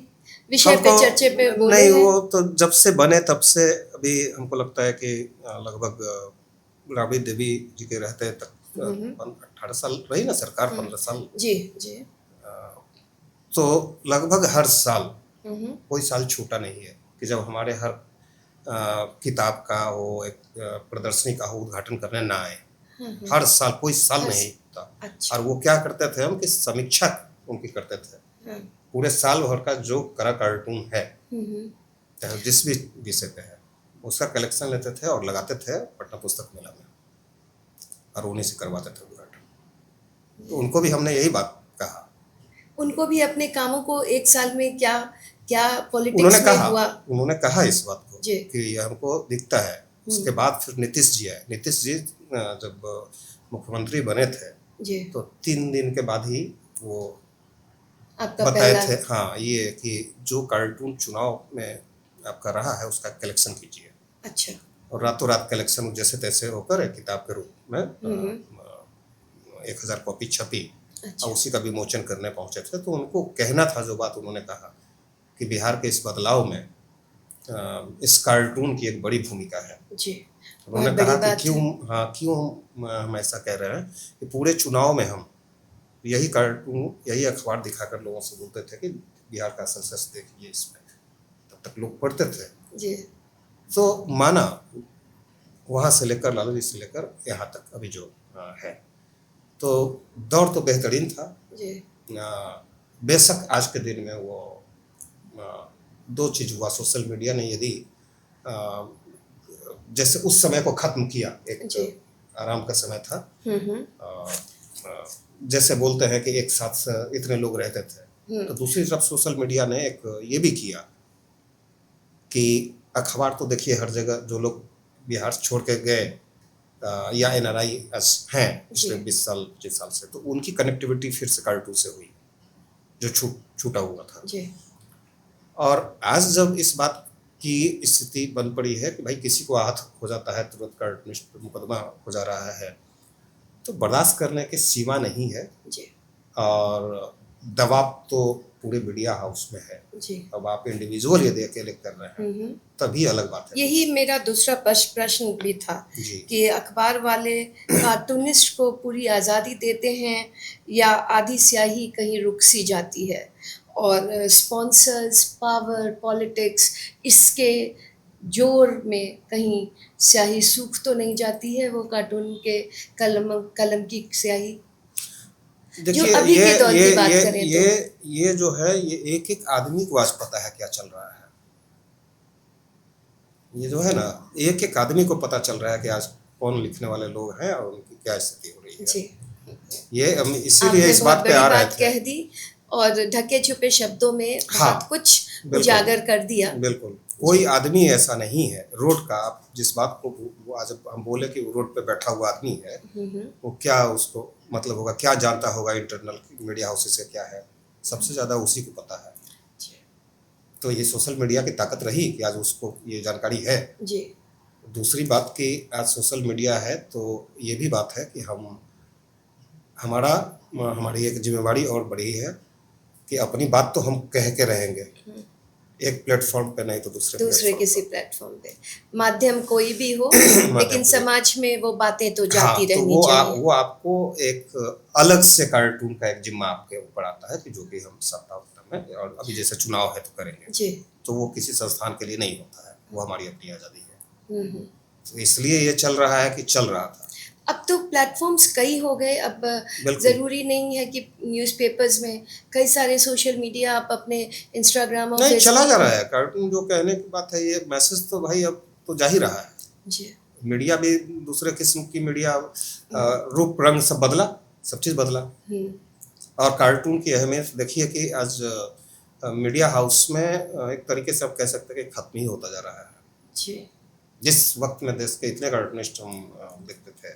[SPEAKER 1] विषय
[SPEAKER 2] हमको
[SPEAKER 1] पे चर्चे पे बोले
[SPEAKER 2] नहीं,
[SPEAKER 1] हैं?
[SPEAKER 2] वो तो जब से बने तब से अभी हमको लगता है कि लगभग राबड़ी देवी जी के रहते तक 18 साल रही ना सरकार, 15 साल।
[SPEAKER 1] जी जी।
[SPEAKER 2] तो लगभग हर साल, कोई साल छूटा नहीं है कि जब हमारे हर किताब का हो, एक प्रदर्शनी का हो, उद्घाटन करने ना आए। हर साल, कोई साल
[SPEAKER 1] हर
[SPEAKER 2] नहीं
[SPEAKER 1] स-
[SPEAKER 2] होता।
[SPEAKER 1] अच्छा।
[SPEAKER 2] और वो क्या करते थे हम, कि समीक्षा उनकी करते थे पूरे साल भर का जो करा कार्टून है, चाहे जिस भी विषय पे है, उसका कलेक्शन लेते थे और लगाते थे पटना पुस्तक मेला में, और उन्हीं से करवाते थे उद्घाटन। तो उनको भी हमने यही बात कहा।
[SPEAKER 1] उनको भी अपने कामों को एक साल में क्या क्या
[SPEAKER 2] उन्होंने
[SPEAKER 1] पॉलिटिक्स में
[SPEAKER 2] कहा
[SPEAKER 1] हुआ।
[SPEAKER 2] उन्होंने कहा इस बात को
[SPEAKER 1] जी।
[SPEAKER 2] कि ये हमको दिखता है। उसके बाद फिर नीतीश जी आए। नीतीश जी जब मुख्यमंत्री बने थे,
[SPEAKER 1] जी।
[SPEAKER 2] तो 3 दिन के बाद ही वो
[SPEAKER 1] आपका
[SPEAKER 2] बताए
[SPEAKER 1] पहला।
[SPEAKER 2] थे, हाँ, ये कि जो कार्टून चुनाव में आपका रहा है उसका कलेक्शन कीजिए।
[SPEAKER 1] अच्छा।
[SPEAKER 2] और रातों रात कलेक्शन जैसे तैसे होकर एक किताब के रूप में 1000 कॉपी छपी,
[SPEAKER 1] अच्छा।
[SPEAKER 2] और उसी का विमोचन करने पहुंचे थे। तो उनको कहना था, जो बात उन्होंने कहा, कि बिहार के इस बदलाव में इस कार्टून की एक बड़ी भूमिका है।
[SPEAKER 1] जी।
[SPEAKER 2] उन्होंने
[SPEAKER 1] बहुत
[SPEAKER 2] कहा
[SPEAKER 1] बड़ी
[SPEAKER 2] कि
[SPEAKER 1] बात
[SPEAKER 2] क्यों,
[SPEAKER 1] है।
[SPEAKER 2] हाँ, क्यों हम ऐसा कह रहे हैं कि पूरे चुनाव में हम यही कार्टून, यही अखबार दिखाकर लोगों से बोलते थे कि बिहार का सेंसस देखिए इसमें। तब तक लोग पढ़ते थे।
[SPEAKER 1] जी।
[SPEAKER 2] तो माना, वहाँ से लेकर, लालू जी से लेकर यहाँ तक अभी जो है, तो दौर तो बेहतरीन था।
[SPEAKER 1] जी।
[SPEAKER 2] बेशक आज के दिन में वो दो चीज़ हुआ, सोशल मीडिया ने यदि जैसे उस समय को खत्म किया, एक
[SPEAKER 1] जी।
[SPEAKER 2] आराम का समय था। जैसे बोलते हैं कि एक साथ इतने लोग रहते थे, तो दूसरी तरफ सोशल मीडिया ने एक ये भी किया कि अखबार तो देखिए हर जगह, जो लोग बिहार छोड़ के गए या एनआरआई हैं पिछले 20 साल 25 साल से, तो उनकी कनेक्टिविटी फिर से कार्टून से हुई, जो छूटा हुआ था।
[SPEAKER 1] जी।
[SPEAKER 2] और आज जब इस बात की स्थिति बन पड़ी है कि भाई किसी को आहत हो जाता है, तुरंत कार्टूनिस्ट पर मुकदमा हो जा रहा है, तो बर्दाश्त करने की सीमा नहीं है।
[SPEAKER 1] जी।
[SPEAKER 2] और दबाव तो पूरे मीडिया हाउस में है।
[SPEAKER 1] जी।
[SPEAKER 2] अब आप इंडिविजुअल यदि अकेले कर रहे हैं तभी अलग बात है।
[SPEAKER 1] यही मेरा दूसरा प्रश्न भी था
[SPEAKER 2] जी।
[SPEAKER 1] कि अखबार वाले कार्टूनिस्ट को पूरी आज़ादी देते हैं या आधी स्याही कहीं रुक सी जाती है, और स्पॉन्सर्स, पावर, पॉलिटिक्स, इसके जोर में कहीं स्याही सूख तो नहीं जाती है, वो कार्टून के कलम कलम की स्याही। जो
[SPEAKER 2] देखिए
[SPEAKER 1] अभी के दौर की बात
[SPEAKER 2] ये
[SPEAKER 1] करें
[SPEAKER 2] ये
[SPEAKER 1] तो।
[SPEAKER 2] ये जो है ये एक एक आदमी को आज पता है क्या चल रहा है। ये जो है ना, एक एक आदमी को पता चल रहा है कि आज कौन लिखने वाले लोग हैं और उनकी क्या स्थिति हो रही है।
[SPEAKER 1] जी,
[SPEAKER 2] ये हम इसीलिए
[SPEAKER 1] आपने
[SPEAKER 2] इस
[SPEAKER 1] बहुत
[SPEAKER 2] बात पे
[SPEAKER 1] बड़ी
[SPEAKER 2] आ रहे
[SPEAKER 1] बात
[SPEAKER 2] थे।
[SPEAKER 1] कह दी और ढके छुपे शब्दों में
[SPEAKER 2] हाँ,
[SPEAKER 1] बहुत कुछ
[SPEAKER 2] बिल्कुल
[SPEAKER 1] उजागर कर दिया।
[SPEAKER 2] बिल्कुल। कोई आदमी ऐसा नहीं है रोड का, आप जिस बात को वो आज हम बोले कि वो रोड पे बैठा हुआ आदमी है, वो क्या उसको मतलब होगा, क्या जानता होगा इंटरनल मीडिया हाउसेस से क्या है, सबसे ज़्यादा उसी को पता है। तो ये सोशल मीडिया की ताकत रही कि आज उसको ये जानकारी है।
[SPEAKER 1] जी,
[SPEAKER 2] दूसरी बात कि आज सोशल मीडिया है तो ये भी बात है कि हमारा हमारी एक जिम्मेवारी और बड़ी है कि अपनी बात तो हम कह के रहेंगे, एक प्लेटफॉर्म पे नहीं तो दूसरे
[SPEAKER 1] दूसरे
[SPEAKER 2] प्लेटफॉर्म
[SPEAKER 1] किसी प्लेटफॉर्म पे, माध्यम कोई भी हो,
[SPEAKER 2] माध्यम
[SPEAKER 1] लेकिन
[SPEAKER 2] कोई।
[SPEAKER 1] समाज में वो बातें तो
[SPEAKER 2] हाँ,
[SPEAKER 1] जाती
[SPEAKER 2] तो
[SPEAKER 1] रहनी चाहिए।
[SPEAKER 2] वो आपको एक अलग से कार्टून का एक जिम्मा आपके ऊपर आता है कि जो कि हम सत्ता में और अभी जैसे चुनाव है तो करेंगे।
[SPEAKER 1] जी,
[SPEAKER 2] तो वो किसी संस्थान के लिए नहीं होता है, वो हमारी अपनी आज़ादी है।
[SPEAKER 1] हम्म।
[SPEAKER 2] तो इसलिए ये चल रहा है कि चल रहा था।
[SPEAKER 1] अब तो प्लेटफॉर्म्स कई हो गए, अब
[SPEAKER 2] बिल्कुल
[SPEAKER 1] ज़रूरी नहीं है कि न्यूज़पेपर्स में, कई सारे सोशल मीडिया आप अपने इंस्टाग्राम और
[SPEAKER 2] नहीं चला जा
[SPEAKER 1] फेसबुक।
[SPEAKER 2] रहा है कार्टून, जो कहने की बात है ये मैसेज तो भाई अब तो जा ही रहा है।
[SPEAKER 1] जी,
[SPEAKER 2] मीडिया भी दूसरे किस्म की मीडिया रूप रंग सब बदला, सब चीज़ बदला। और कार्टून की अहमियत देखिए कि आज मीडिया हाउस में एक तरीके से आप कह सकते हैं कि खत्म ही होता जा रहा है।
[SPEAKER 1] जी,
[SPEAKER 2] जिस वक्त में देश के इतने कार्टूनिस्ट हम देखते थे,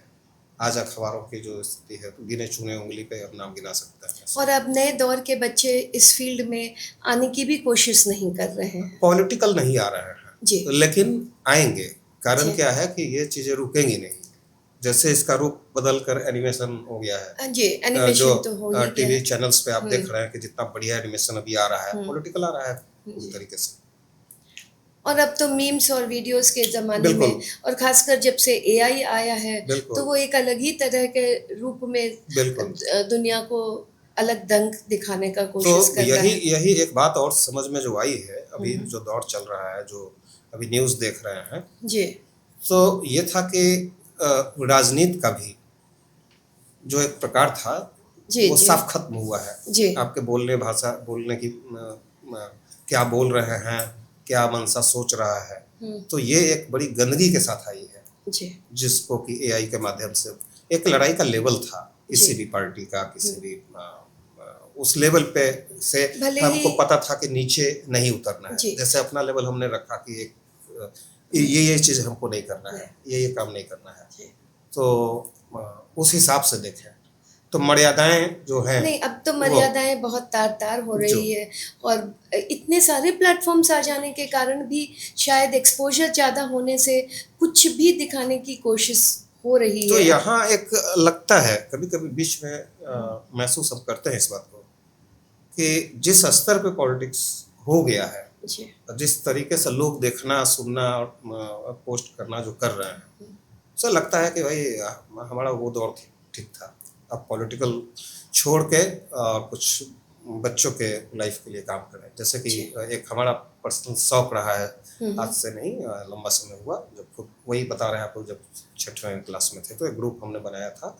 [SPEAKER 2] आज अखबारों की जो स्थिति है तो गिने चुने उंगली पे अब नाम गिना सकते हैं।
[SPEAKER 1] और अब नए दौर के बच्चे इस फील्ड में आने की भी कोशिश नहीं कर रहे हैं।
[SPEAKER 2] पॉलिटिकल नहीं आ रहे हैं
[SPEAKER 1] जी,
[SPEAKER 2] लेकिन आएंगे। कारण
[SPEAKER 1] जी।
[SPEAKER 2] क्या है कि ये चीज़ें रुकेंगी नहीं। जैसे इसका रूप बदल कर एनिमेशन हो गया है।
[SPEAKER 1] जी,
[SPEAKER 2] जो
[SPEAKER 1] एनिमेशन तो हो ही गया
[SPEAKER 2] टीवी
[SPEAKER 1] है।
[SPEAKER 2] चैनल्स पे आप देख रहे हैं कि जितना बढ़िया एनिमेशन अभी आ रहा है, पॉलिटिकल आ रहा है पूरी तरीके से।
[SPEAKER 1] और अब तो मीम्स और वीडियोस के ज़माने
[SPEAKER 2] बिल्कुल
[SPEAKER 1] में, और खासकर जब से एआई आया है,
[SPEAKER 2] बिल्कुल
[SPEAKER 1] तो वो एक अलग ही तरह के रूप में
[SPEAKER 2] बिल्कुल।
[SPEAKER 1] दुनिया को अलग दंग दिखाने का
[SPEAKER 2] तो
[SPEAKER 1] कोशिश कर रहा
[SPEAKER 2] यही
[SPEAKER 1] है।
[SPEAKER 2] यही एक बात और समझ में जो आई है, अभी जो दौर चल रहा है, जो अभी न्यूज़ देख रहे हैं,
[SPEAKER 1] जी,
[SPEAKER 2] तो ये था कि राजनीति का भी जो एक प्रकार था
[SPEAKER 1] जी,
[SPEAKER 2] वो
[SPEAKER 1] जी,
[SPEAKER 2] साफ खत्म हुआ है।
[SPEAKER 1] जी,
[SPEAKER 2] आपके बोलने भाषा बोलने की क्या बोल रहे हैं, क्या मनसा सोच रहा है, तो ये एक बड़ी गंदगी के साथ आई है,
[SPEAKER 1] जी,
[SPEAKER 2] जिसको कि एआई के माध्यम से एक लड़ाई का लेवल था किसी
[SPEAKER 1] जी।
[SPEAKER 2] भी पार्टी का, किसी भी उस लेवल पे से
[SPEAKER 1] भले
[SPEAKER 2] हमको
[SPEAKER 1] ही।
[SPEAKER 2] पता था कि नीचे नहीं उतरना है।
[SPEAKER 1] जी,
[SPEAKER 2] जैसे अपना लेवल हमने रखा कि एक ये चीज़ हमको नहीं करना है, ये काम नहीं करना है।
[SPEAKER 1] जी।
[SPEAKER 2] तो उस हिसाब से देखें तो मर्यादाएं जो हैं,
[SPEAKER 1] नहीं, अब तो
[SPEAKER 2] वो
[SPEAKER 1] मर्यादाएं बहुत तार-तार हो
[SPEAKER 2] जो
[SPEAKER 1] रही है, और इतने सारे प्लेटफ़ॉर्म्स आ जाने के कारण भी शायद एक्सपोज़र ज़्यादा होने से कुछ भी दिखाने की कोशिश हो रही
[SPEAKER 2] तो
[SPEAKER 1] है।
[SPEAKER 2] यहाँ एक लगता है कभी-कभी बीच में महसूस हम करते हैं इस बात को कि जिस स्तर पे पॉलिटिक्स हो गया है,
[SPEAKER 1] जी,
[SPEAKER 2] जिस तरीके से लोग देखना, सुनना और पोस्ट करना जो कर रहे हैं, उससे लगता है कि भाई हमारा वो दौर ठीक था। अब पॉलिटिकल छोड़ के कुछ बच्चों के लाइफ के लिए काम करें। जैसे कि एक हमारा पर्सनल शौक रहा है, आज से नहीं लंबा समय हुआ, जब खुद वही बता रहे हैं आपको, जब 6वीं क्लास में थे तो एक ग्रुप हमने बनाया था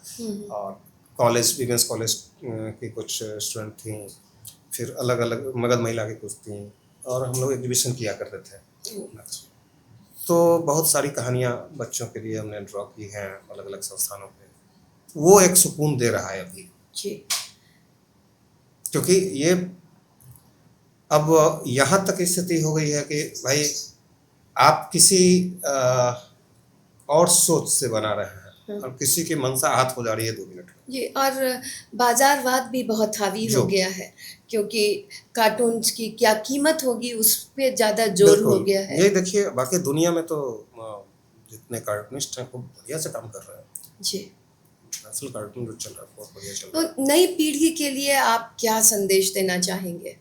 [SPEAKER 2] और कॉलेज वीमेंस कॉलेज की कुछ स्टूडेंट थी, फिर अलग अलग मगध महिला की कुछ थी और हम लोग एग्जीबिशन किया करते थे। तो बहुत सारी कहानियाँ बच्चों के लिए हमने ड्रॉ की हैं अलग अलग संस्थानों पे। वो एक सुकून दे रहा है अभी,
[SPEAKER 1] जी,
[SPEAKER 2] क्योंकि ये अब यहाँ तक स्थिति हो गई है कि भाई आप किसी और सोच से बना रहे हैं और किसी की मनसा हाथ हो जा रही है 2 मिनट में।
[SPEAKER 1] जी, और बाज़ारवाद भी बहुत हावी हो गया है, क्योंकि कार्टून्स की क्या कीमत होगी उस पे ज़्यादा ज़ोर हो गया है।
[SPEAKER 2] ये देखिए बाकी दुनिया में तो जितने कार्टूनिस्ट हैं खूब बढ़िया से काम कर रहे हैं।
[SPEAKER 1] जी,
[SPEAKER 2] इंटरनेशनल कार्टून जो चल रहा है बहुत बढ़िया चल
[SPEAKER 1] तो
[SPEAKER 2] रहा है।
[SPEAKER 1] नई पीढ़ी के लिए आप क्या संदेश देना चाहेंगे,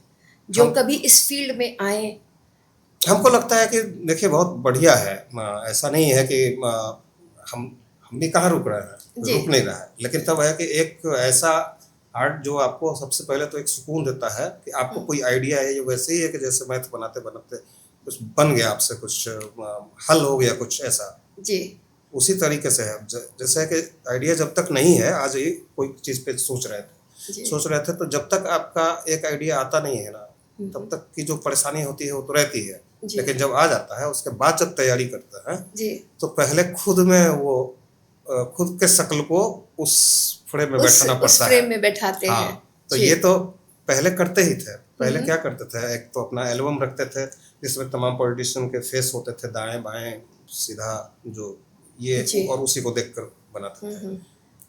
[SPEAKER 1] जो
[SPEAKER 2] हम
[SPEAKER 1] कभी इस फील्ड में आएँ?
[SPEAKER 2] हमको लगता है कि देखिए बहुत बढ़िया है, ऐसा नहीं है कि हम भी कहाँ रुक रहे हैं,
[SPEAKER 1] जी,
[SPEAKER 2] रुक नहीं रहा है, लेकिन तब है कि एक ऐसा आर्ट जो आपको सबसे पहले तो एक सुकून देता है कि आपको कोई आइडिया है, ये वैसे ही है कि जैसे मैथ बनाते बनाते कुछ बन गया आपसे, कुछ हल हो गया कुछ ऐसा,
[SPEAKER 1] जी,
[SPEAKER 2] उसी तरीके से है। जैसे कि आइडिया जब तक नहीं है, आज ये कोई चीज़ पे सोच रहे थे,
[SPEAKER 1] जी।
[SPEAKER 2] सोच रहे थे। तो जब तक आपका एक आइडिया आता नहीं है ना, तब तक की जो परेशानी होती है वो तो रहती है,
[SPEAKER 1] जी।
[SPEAKER 2] लेकिन जब आ जाता है उसके बाद जब तैयारी करते हैं
[SPEAKER 1] जी।
[SPEAKER 2] तो पहले खुद में वो खुद के शक्ल को उस फ्रेम में बैठाना
[SPEAKER 1] उस
[SPEAKER 2] पड़ता है।
[SPEAKER 1] फ्रेम में बैठाते हैं।
[SPEAKER 2] हाँ, तो
[SPEAKER 1] जी।
[SPEAKER 2] ये तो पहले करते ही थे। पहले क्या करते थे, एक तो अपना एल्बम रखते थे जिसमें तमाम पॉलिटिशियन के फेस होते थे, दाएं बाएं सीधा जो ये,
[SPEAKER 1] जी।
[SPEAKER 2] और उसी को देखकर बनाते थे।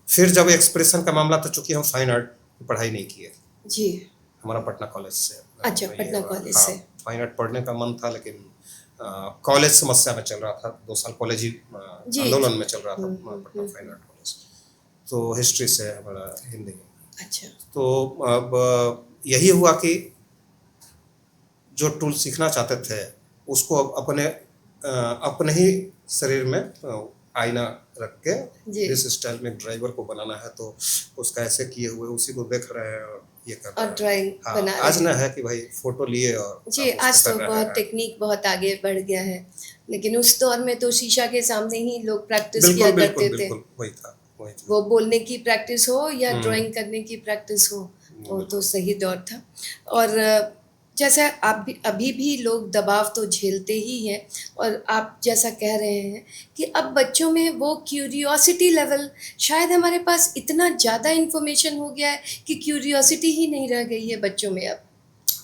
[SPEAKER 2] फिर जब एक्सप्रेशन का मामला, तो चूंकि हम फाइन आर्ट की पढ़ाई नहीं किए,
[SPEAKER 1] जी।
[SPEAKER 2] हमारा पटना कॉलेज से
[SPEAKER 1] अच्छा,
[SPEAKER 2] ये
[SPEAKER 1] पटना
[SPEAKER 2] हुआ।
[SPEAKER 1] कॉलेज
[SPEAKER 2] हाँ,
[SPEAKER 1] से।
[SPEAKER 2] फाइन आर्ट पढ़ने का मन था, लेकिन कॉलेज समस्या में चल रहा था। 2 साल कॉलेज ही
[SPEAKER 1] जी।
[SPEAKER 2] आंदोलन में चल रहा था पटना फाइन आर्ट कॉलेज। तो हिस्ट्री से हमारा हिंदी।
[SPEAKER 1] अच्छा।
[SPEAKER 2] तो अब यही हुआ कि जो टूल सीखना चाहते थे उसको अब अपने ही शरीर में आईना रख के
[SPEAKER 1] जी।
[SPEAKER 2] जिस स्टाइल में ड्राइवर को बनाना है, तो उसका ऐसे किए हुए उसी को देख रहे हैं और ये कर रहे
[SPEAKER 1] और
[SPEAKER 2] हैं।
[SPEAKER 1] ड्राइंग
[SPEAKER 2] हाँ,
[SPEAKER 1] बना
[SPEAKER 2] आज
[SPEAKER 1] रहे
[SPEAKER 2] ना
[SPEAKER 1] हैं।
[SPEAKER 2] है कि भाई फोटो लिए और
[SPEAKER 1] जी,
[SPEAKER 2] आप
[SPEAKER 1] आज
[SPEAKER 2] उसको
[SPEAKER 1] तो
[SPEAKER 2] कर रहे
[SPEAKER 1] बहुत
[SPEAKER 2] हैं।
[SPEAKER 1] टेक्निक बहुत आगे बढ़ गया है, लेकिन उस दौर में तो शीशा के सामने ही लोग प्रैक्टिस
[SPEAKER 2] बिल्कुल
[SPEAKER 1] किया
[SPEAKER 2] बिल्कुल
[SPEAKER 1] करते थे।
[SPEAKER 2] बिल्कुल, वही था वही था।
[SPEAKER 1] वो बोलने की प्रैक्टिस हो या
[SPEAKER 2] हम्म।
[SPEAKER 1] ड्राइंग करने की प्रैक्टिस हो, वो तो
[SPEAKER 2] बिल्कुल।
[SPEAKER 1] सही दौर था। और जैसे अभी भी लोग दबाव तो झेलते ही हैं, और आप जैसा कह रहे हैं कि अब बच्चों में वो क्यूरियोसिटी लेवल, शायद हमारे पास इतना ज़्यादा इन्फॉर्मेशन हो गया है कि क्यूरियोसिटी ही नहीं रह गई है बच्चों में अब।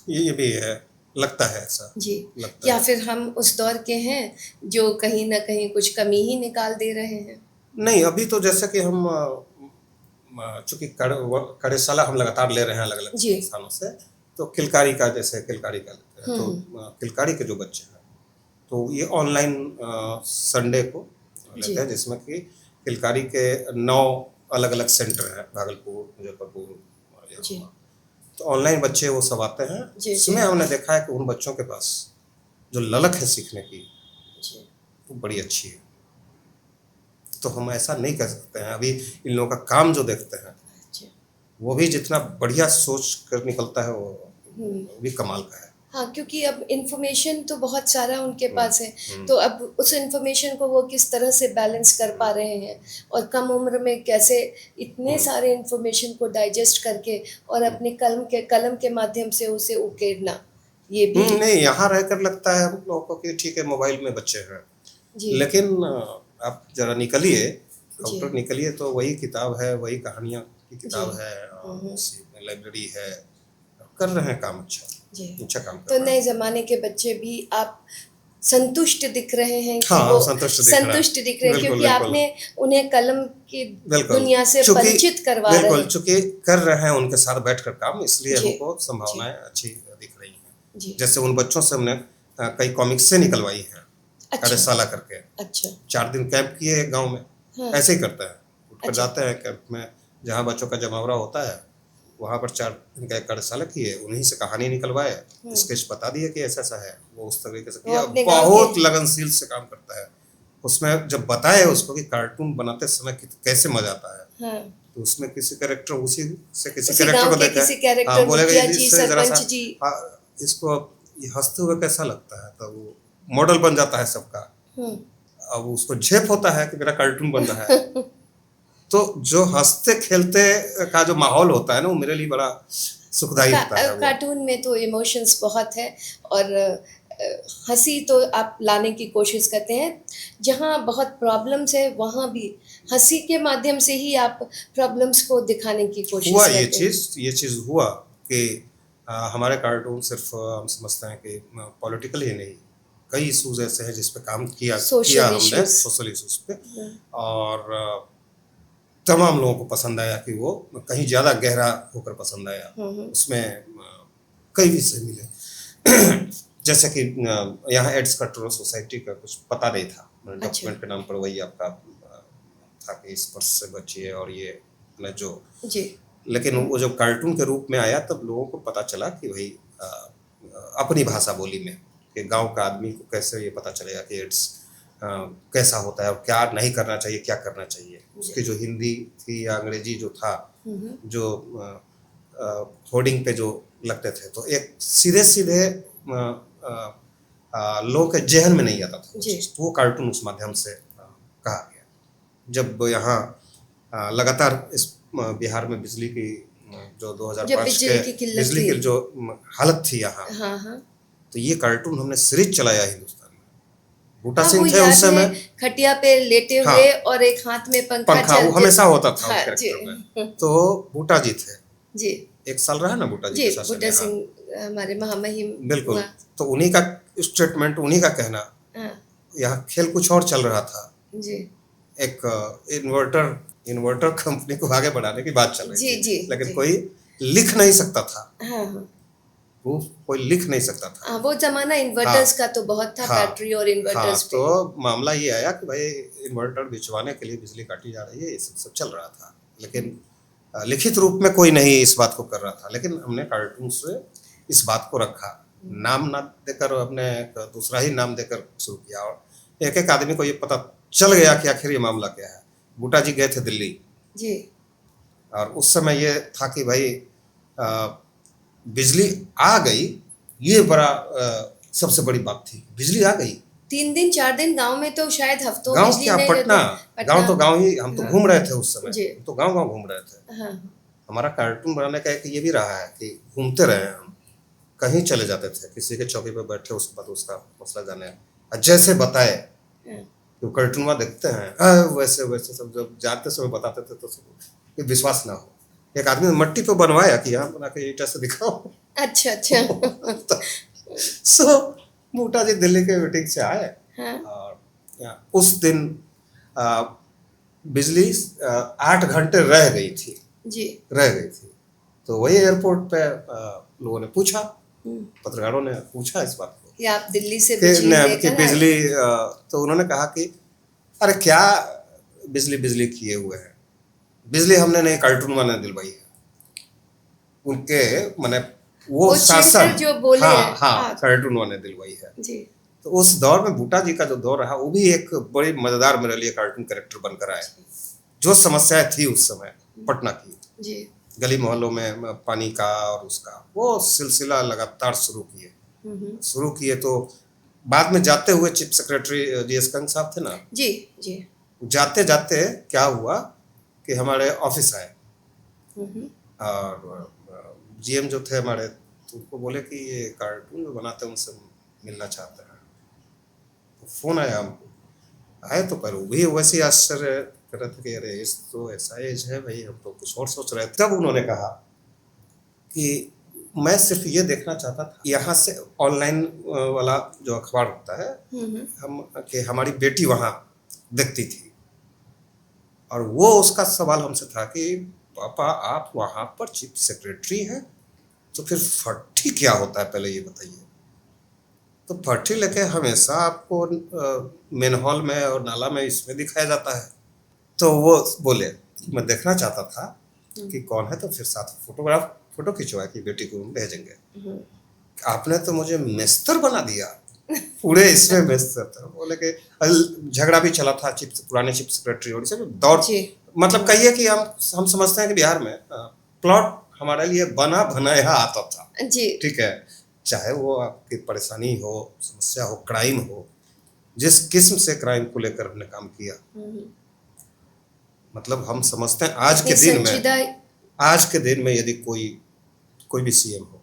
[SPEAKER 2] ये भी है, लगता है ऐसा।
[SPEAKER 1] जी।
[SPEAKER 2] लगता
[SPEAKER 1] या
[SPEAKER 2] है।
[SPEAKER 1] फिर हम उस दौर के हैं जो कहीं न कहीं कुछ कमी ही निकाल दे रहे हैं।
[SPEAKER 2] नहीं, अभी तो जैसे कि हम चूंकि कार्यशाला हम लगातार ले रहे हैं अलग अलग
[SPEAKER 1] जी।
[SPEAKER 2] स्थानों से, तो किलकारी का, जैसे किलकारी का लेते हैं, तो किलकारी के जो बच्चे हैं तो ये ऑनलाइन संडे को
[SPEAKER 1] जी।
[SPEAKER 2] लेते हैं, जिसमें कि किलकारी के 9 अलग अलग सेंटर हैं, भागलपुर, मुजफ्फरपुर और
[SPEAKER 1] जी।
[SPEAKER 2] यहाँ। तो ऑनलाइन बच्चे वो सब आते हैं।
[SPEAKER 1] जी।
[SPEAKER 2] इसमें हमने देखा है कि उन बच्चों के पास जो ललक है सीखने की,
[SPEAKER 1] जी।
[SPEAKER 2] वो बड़ी अच्छी है। तो हम ऐसा नहीं कर सकते हैं। अभी इन लोगों का काम जो देखते हैं,
[SPEAKER 1] जी।
[SPEAKER 2] वो भी जितना बढ़िया सोच कर निकलता है वो भी कमाल का है।
[SPEAKER 1] हाँ, क्योंकि अब इन्फॉर्मेशन तो बहुत सारा उनके पास है, तो अब उस इन्फॉर्मेशन को वो किस तरह से बैलेंस कर पा रहे हैं, और कम उम्र में कैसे इतने सारे इन्फॉर्मेशन को डाइजेस्ट करके और अपने कलम के माध्यम से उसे उकेरना, ये भी।
[SPEAKER 2] नहीं, यहाँ रहकर लगता है हम लोगों को कि ठीक है, मोबाइल में बच्चे हैं,
[SPEAKER 1] जी।
[SPEAKER 2] लेकिन आप जरा निकलिए,
[SPEAKER 1] जी।
[SPEAKER 2] आउटर निकलिए, तो वही किताब है, वही कहानियाँ की किताब
[SPEAKER 1] जी।
[SPEAKER 2] है, और उसी में लाइब्रेरी है, कर रहे हैं काम अच्छा।
[SPEAKER 1] जी।
[SPEAKER 2] अच्छा काम कर
[SPEAKER 1] तो
[SPEAKER 2] रहे हैं।
[SPEAKER 1] नए ज़माने के बच्चे भी आप संतुष्ट दिख रहे हैं कि
[SPEAKER 2] हाँ,
[SPEAKER 1] वो
[SPEAKER 2] संतुष्ट दिख रहा है।
[SPEAKER 1] संतुष्ट दिख रहे हैं,
[SPEAKER 2] बिल्कुल,
[SPEAKER 1] क्योंकि
[SPEAKER 2] बिल्कुल।
[SPEAKER 1] आपने उन्हें कलम की
[SPEAKER 2] बिल्कुल।
[SPEAKER 1] दुनिया से
[SPEAKER 2] चूंकि
[SPEAKER 1] परिचित करवा रहे
[SPEAKER 2] बिल्कुल,
[SPEAKER 1] हैं।
[SPEAKER 2] चूंकि कर रहे हैं उनके साथ बैठकर काम, इसलिए
[SPEAKER 1] जी।
[SPEAKER 2] हमको संभावनाएं अच्छी दिख रही हैं।
[SPEAKER 1] जी।
[SPEAKER 2] जैसे उन बच्चों से हमने कई कॉमिक्स से निकलवाई हैं,
[SPEAKER 1] अच्छा।
[SPEAKER 2] कार्यशाला करके।
[SPEAKER 1] अच्छा।
[SPEAKER 2] 4 दिन कैंप किए गांव में।
[SPEAKER 1] हाँ।
[SPEAKER 2] ऐसे ही करते हैं, उठकर
[SPEAKER 1] अच्छा।
[SPEAKER 2] जाते हैं कैंप में, जहाँ बच्चों का जमावड़ा होता है, वहाँ पर 4 दिन का एक कार्यशाला किए, उन्हीं से कहानी निकलवाए, स्केच बता दिए कि ऐसा ऐसा है, वो उस तरीके से
[SPEAKER 1] वो
[SPEAKER 2] किया।
[SPEAKER 1] अपने गाँव
[SPEAKER 2] बहुत
[SPEAKER 1] के।
[SPEAKER 2] लगनशील से काम करता है। उसमें जब बताए उसको कि कार्टून बनाते समय कैसे मजा आता है,
[SPEAKER 1] हाँ।
[SPEAKER 2] तो उसमें किसी कैरेक्टर, उसी से किसी
[SPEAKER 1] उसी
[SPEAKER 2] कैरेक्टर
[SPEAKER 1] गाँव
[SPEAKER 2] को
[SPEAKER 1] के
[SPEAKER 2] देखा
[SPEAKER 1] किसी
[SPEAKER 2] है,
[SPEAKER 1] कैरेक्टर,
[SPEAKER 2] बोलेगा
[SPEAKER 1] मुखिया
[SPEAKER 2] ये
[SPEAKER 1] जी,
[SPEAKER 2] इससे जरा सा
[SPEAKER 1] सरपंच जी।
[SPEAKER 2] इसको ये हंसते हुए कैसा लगता है, तो वो मॉडल बन जाता है सबका। अब उसको झेप होता है कि मेरा कार्टून बन रहा है। तो जो हंसते खेलते का जो माहौल होता है ना, वो मेरे लिए बड़ा सुखदायी होता है वो।
[SPEAKER 1] कार्टून में तो इमोशंस बहुत है, और हंसी तो आप लाने की कोशिश करते हैं। जहाँ बहुत प्रॉब्लम्स है, वहाँ भी हंसी के माध्यम से ही आप प्रॉब्लम्स को दिखाने की कोशिश
[SPEAKER 2] हुआ
[SPEAKER 1] करते हैं।
[SPEAKER 2] ये चीज़ हुआ कि हमारे कार्टून सिर्फ हम समझते हैं कि पॉलिटिकल ही नहीं, कई इशूज ऐसे हैं जिस पे काम किया हमने, सोशल इशूज पे, और तमाम लोगों को पसंद आया कि वो कहीं ज़्यादा गहरा होकर पसंद आया। उसमें कई विषय मिले। जैसे कि यहाँ एड्स कंट्रोल सोसाइटी का कुछ पता नहीं था, डॉक्यूमेंट के नाम पर वही आपका था कि स्पर्श से बचिए और ये जो
[SPEAKER 1] जी।
[SPEAKER 2] लेकिन वो जब कार्टून के रूप में आया, तब लोगों को पता चला कि भाई अपनी भाषा बोली में कि गांव का आदमी को कैसे ये पता चलेगा कि एड्स कैसा होता है और क्या नहीं करना चाहिए, क्या करना चाहिए। उसकी जो हिंदी थी या अंग्रेजी जो था, जो होर्डिंग पे जो लगते थे, तो एक सीधे सीधे लोगों के जहन में नहीं आता था, तो वो कार्टून उस माध्यम से कहा गया। जब यहाँ लगातार इस बिहार में बिजली की जो
[SPEAKER 1] जब
[SPEAKER 2] 2005
[SPEAKER 1] बिजली
[SPEAKER 2] के
[SPEAKER 1] की किल्लत
[SPEAKER 2] बिजली की
[SPEAKER 1] थी।
[SPEAKER 2] जो हालत थी यहाँ,
[SPEAKER 1] हाँ हाँ
[SPEAKER 2] तो ये कार्टून हमने सीरीज चलाया हिंदुस्तान में। बूटा
[SPEAKER 1] हाँ, वो
[SPEAKER 2] सिंह थे उस
[SPEAKER 1] याद है,
[SPEAKER 2] समय।
[SPEAKER 1] खटिया पे लेटे
[SPEAKER 2] हाँ,
[SPEAKER 1] हुए और एक हाथ में पंखा
[SPEAKER 2] पंखा वो
[SPEAKER 1] चल
[SPEAKER 2] हमेशा होता था
[SPEAKER 1] हाँ
[SPEAKER 2] उस
[SPEAKER 1] जी
[SPEAKER 2] कैरेक्टर में। तो बूटा जी थे,
[SPEAKER 1] जी
[SPEAKER 2] 1 साल रहा ना बूटा जी
[SPEAKER 1] जी,
[SPEAKER 2] का शासन
[SPEAKER 1] बूटा
[SPEAKER 2] यहाँ।
[SPEAKER 1] सिंह हमारे महामहिम
[SPEAKER 2] बिल्कुल,
[SPEAKER 1] हुआ।
[SPEAKER 2] तो उन्हीं का स्टेटमेंट, उन्हीं का कहना,
[SPEAKER 1] हाँ
[SPEAKER 2] यहाँ खेल कुछ और चल रहा था।
[SPEAKER 1] जी
[SPEAKER 2] एक इन्वर्टर इन्वर्टर कंपनी को आगे बढ़ाने की बात चल रही
[SPEAKER 1] जी
[SPEAKER 2] थी,
[SPEAKER 1] जी
[SPEAKER 2] लेकिन
[SPEAKER 1] जी
[SPEAKER 2] कोई लिख नहीं सकता था,
[SPEAKER 1] हाँ हाँ
[SPEAKER 2] वो कोई लिख नहीं सकता था।
[SPEAKER 1] हाँ, वो जमाना इन्वर्टर्स
[SPEAKER 2] हाँ
[SPEAKER 1] का तो बहुत था,
[SPEAKER 2] हाँ
[SPEAKER 1] बैटरी और
[SPEAKER 2] हाँ,
[SPEAKER 1] इन्वर्टर्स पे।
[SPEAKER 2] तो मामला ये आया कि भाई इन्वर्टर भिजवाने के लिए बिजली काटी जा रही है, ये सब चल रहा था, लेकिन लिखित रूप में कोई नहीं इस बात को कर रहा था। लेकिन हमने कार्टून से इस बात को रखा, नाम ना देकर हमने एक दूसरा ही नाम देकर शुरू किया, और एक एक आदमी को ये पता चल गया कि आखिर ये मामला क्या है। बूटा जी गए थे दिल्ली,
[SPEAKER 1] जी
[SPEAKER 2] और उस समय ये था कि भाई बिजली आ गई, ये बड़ा सबसे बड़ी बात थी, बिजली आ गई।
[SPEAKER 1] 3 दिन 4 दिन गांव में तो शायद हफ्तों
[SPEAKER 2] गांव
[SPEAKER 1] बिजली
[SPEAKER 2] क्या,
[SPEAKER 1] नहीं
[SPEAKER 2] पटना,
[SPEAKER 1] रहती।
[SPEAKER 2] गांव तो गांव ही, हम तो
[SPEAKER 1] हाँ,
[SPEAKER 2] घूम रहे थे उस समय,
[SPEAKER 1] जी
[SPEAKER 2] हम तो गांव गांव घूम रहे थे।
[SPEAKER 1] हाँ
[SPEAKER 2] हमारा कार्टून बनाने का एक ये भी रहा है कि घूमते रहे हम, कहीं चले जाते थे, किसी के चौकी पे बैठे, उसके बाद उसका मसला जाने, और जैसे बताए
[SPEAKER 1] हाँ,
[SPEAKER 2] तो कार्टून देखते हैं वैसे वैसे सब जब जाते समय बताते थे तो सब ये विश्वास ना हो। एक आदमी ने मट्टी पे बनवाया कि यहाँ बना के ईटा से दिखाओ।
[SPEAKER 1] अच्छा अच्छा
[SPEAKER 2] सो बूटा जी दिल्ली के मीटिंग से आए,
[SPEAKER 1] हाँ
[SPEAKER 2] और उस दिन आ, बिजली 8 घंटे रह गई थी,
[SPEAKER 1] जी
[SPEAKER 2] रह गई थी। तो वही एयरपोर्ट पे लोगों ने पूछा,
[SPEAKER 1] हम्म,
[SPEAKER 2] पत्रकारों ने पूछा इस बात को
[SPEAKER 1] कि आप दिल्ली से
[SPEAKER 2] कि
[SPEAKER 1] बिजली
[SPEAKER 2] कि
[SPEAKER 1] लेकर आए।
[SPEAKER 2] बिजली तो उन्होंने कहा कि अरे क्या बिजली बिजली किए हुए हैं, बिजली हमने नहीं, कार्टून वाले दिलवाई है। उनके माने वो शासन,
[SPEAKER 1] चेंटर जो बोले
[SPEAKER 2] हाँ
[SPEAKER 1] हैं,
[SPEAKER 2] हाँ,
[SPEAKER 1] हाँ
[SPEAKER 2] कार्टून वाले दिलवाई है।
[SPEAKER 1] जी
[SPEAKER 2] तो उस दौर में बूटा जी का जो दौर रहा, वो भी एक बड़ी मजेदार मेरे लिए कार्टून कैरेक्टर बनकर आए। जो समस्याएं थी उस समय पटना की,
[SPEAKER 1] जी
[SPEAKER 2] गली मोहल्लों में पानी का और उसका, वो सिलसिला लगातार शुरू किए। तो बाद में जाते हुए चीफ सेक्रेटरी जीएस कंग साहब थे ना,
[SPEAKER 1] जी जी
[SPEAKER 2] जाते जाते क्या हुआ कि हमारे ऑफिस आए,
[SPEAKER 1] हम्म,
[SPEAKER 2] और जीएम जो थे हमारे, तो उनको बोले कि ये कार्टून जो बनाते हैं उनसे मिलना चाहते हैं। तो फोन आया हमको, आए तो पर वो भी वैसे ही आश्चर्य कर रहे थे कि अरे इस तो ऐसा एज है भाई, हम तो कुछ और सोच रहे थे। तब उन्होंने कहा कि मैं सिर्फ ये देखना चाहता था, यहाँ से ऑनलाइन वाला जो अखबार होता है, हम कि हमारी बेटी वहाँ देखती थी, और वो उसका सवाल हमसे था कि पापा आप वहाँ पर चीफ सेक्रेटरी हैं, तो फिर फट्टी क्या होता है पहले ये बताइए। तो फट्टी लेके हमेशा आपको मेन हॉल में और नाला में इसमें दिखाया जाता है। तो वो बोले मैं देखना चाहता था कि कौन है, तो फिर साथ फोटो खिंचवा के बेटी को भेजेंगे। आपने तो मुझे मेस्तर बना दिया, पूरे इसमें मेस्तर था। बोले कि झगड़ा भी चला था पुराने चीफ सेक्रेटरी और सब दौर, मतलब कहिए कि हम समझते हैं कि बिहार में प्लॉट हमारे लिए बना बनाया आता था
[SPEAKER 1] जी,
[SPEAKER 2] ठीक है, चाहे वो आपकी परेशानी हो, समस्या हो, क्राइम हो, जिस किस्म से क्राइम को लेकर हमने काम किया, मतलब हम समझते हैं आज के दिन में यदि कोई भी सीएम हो,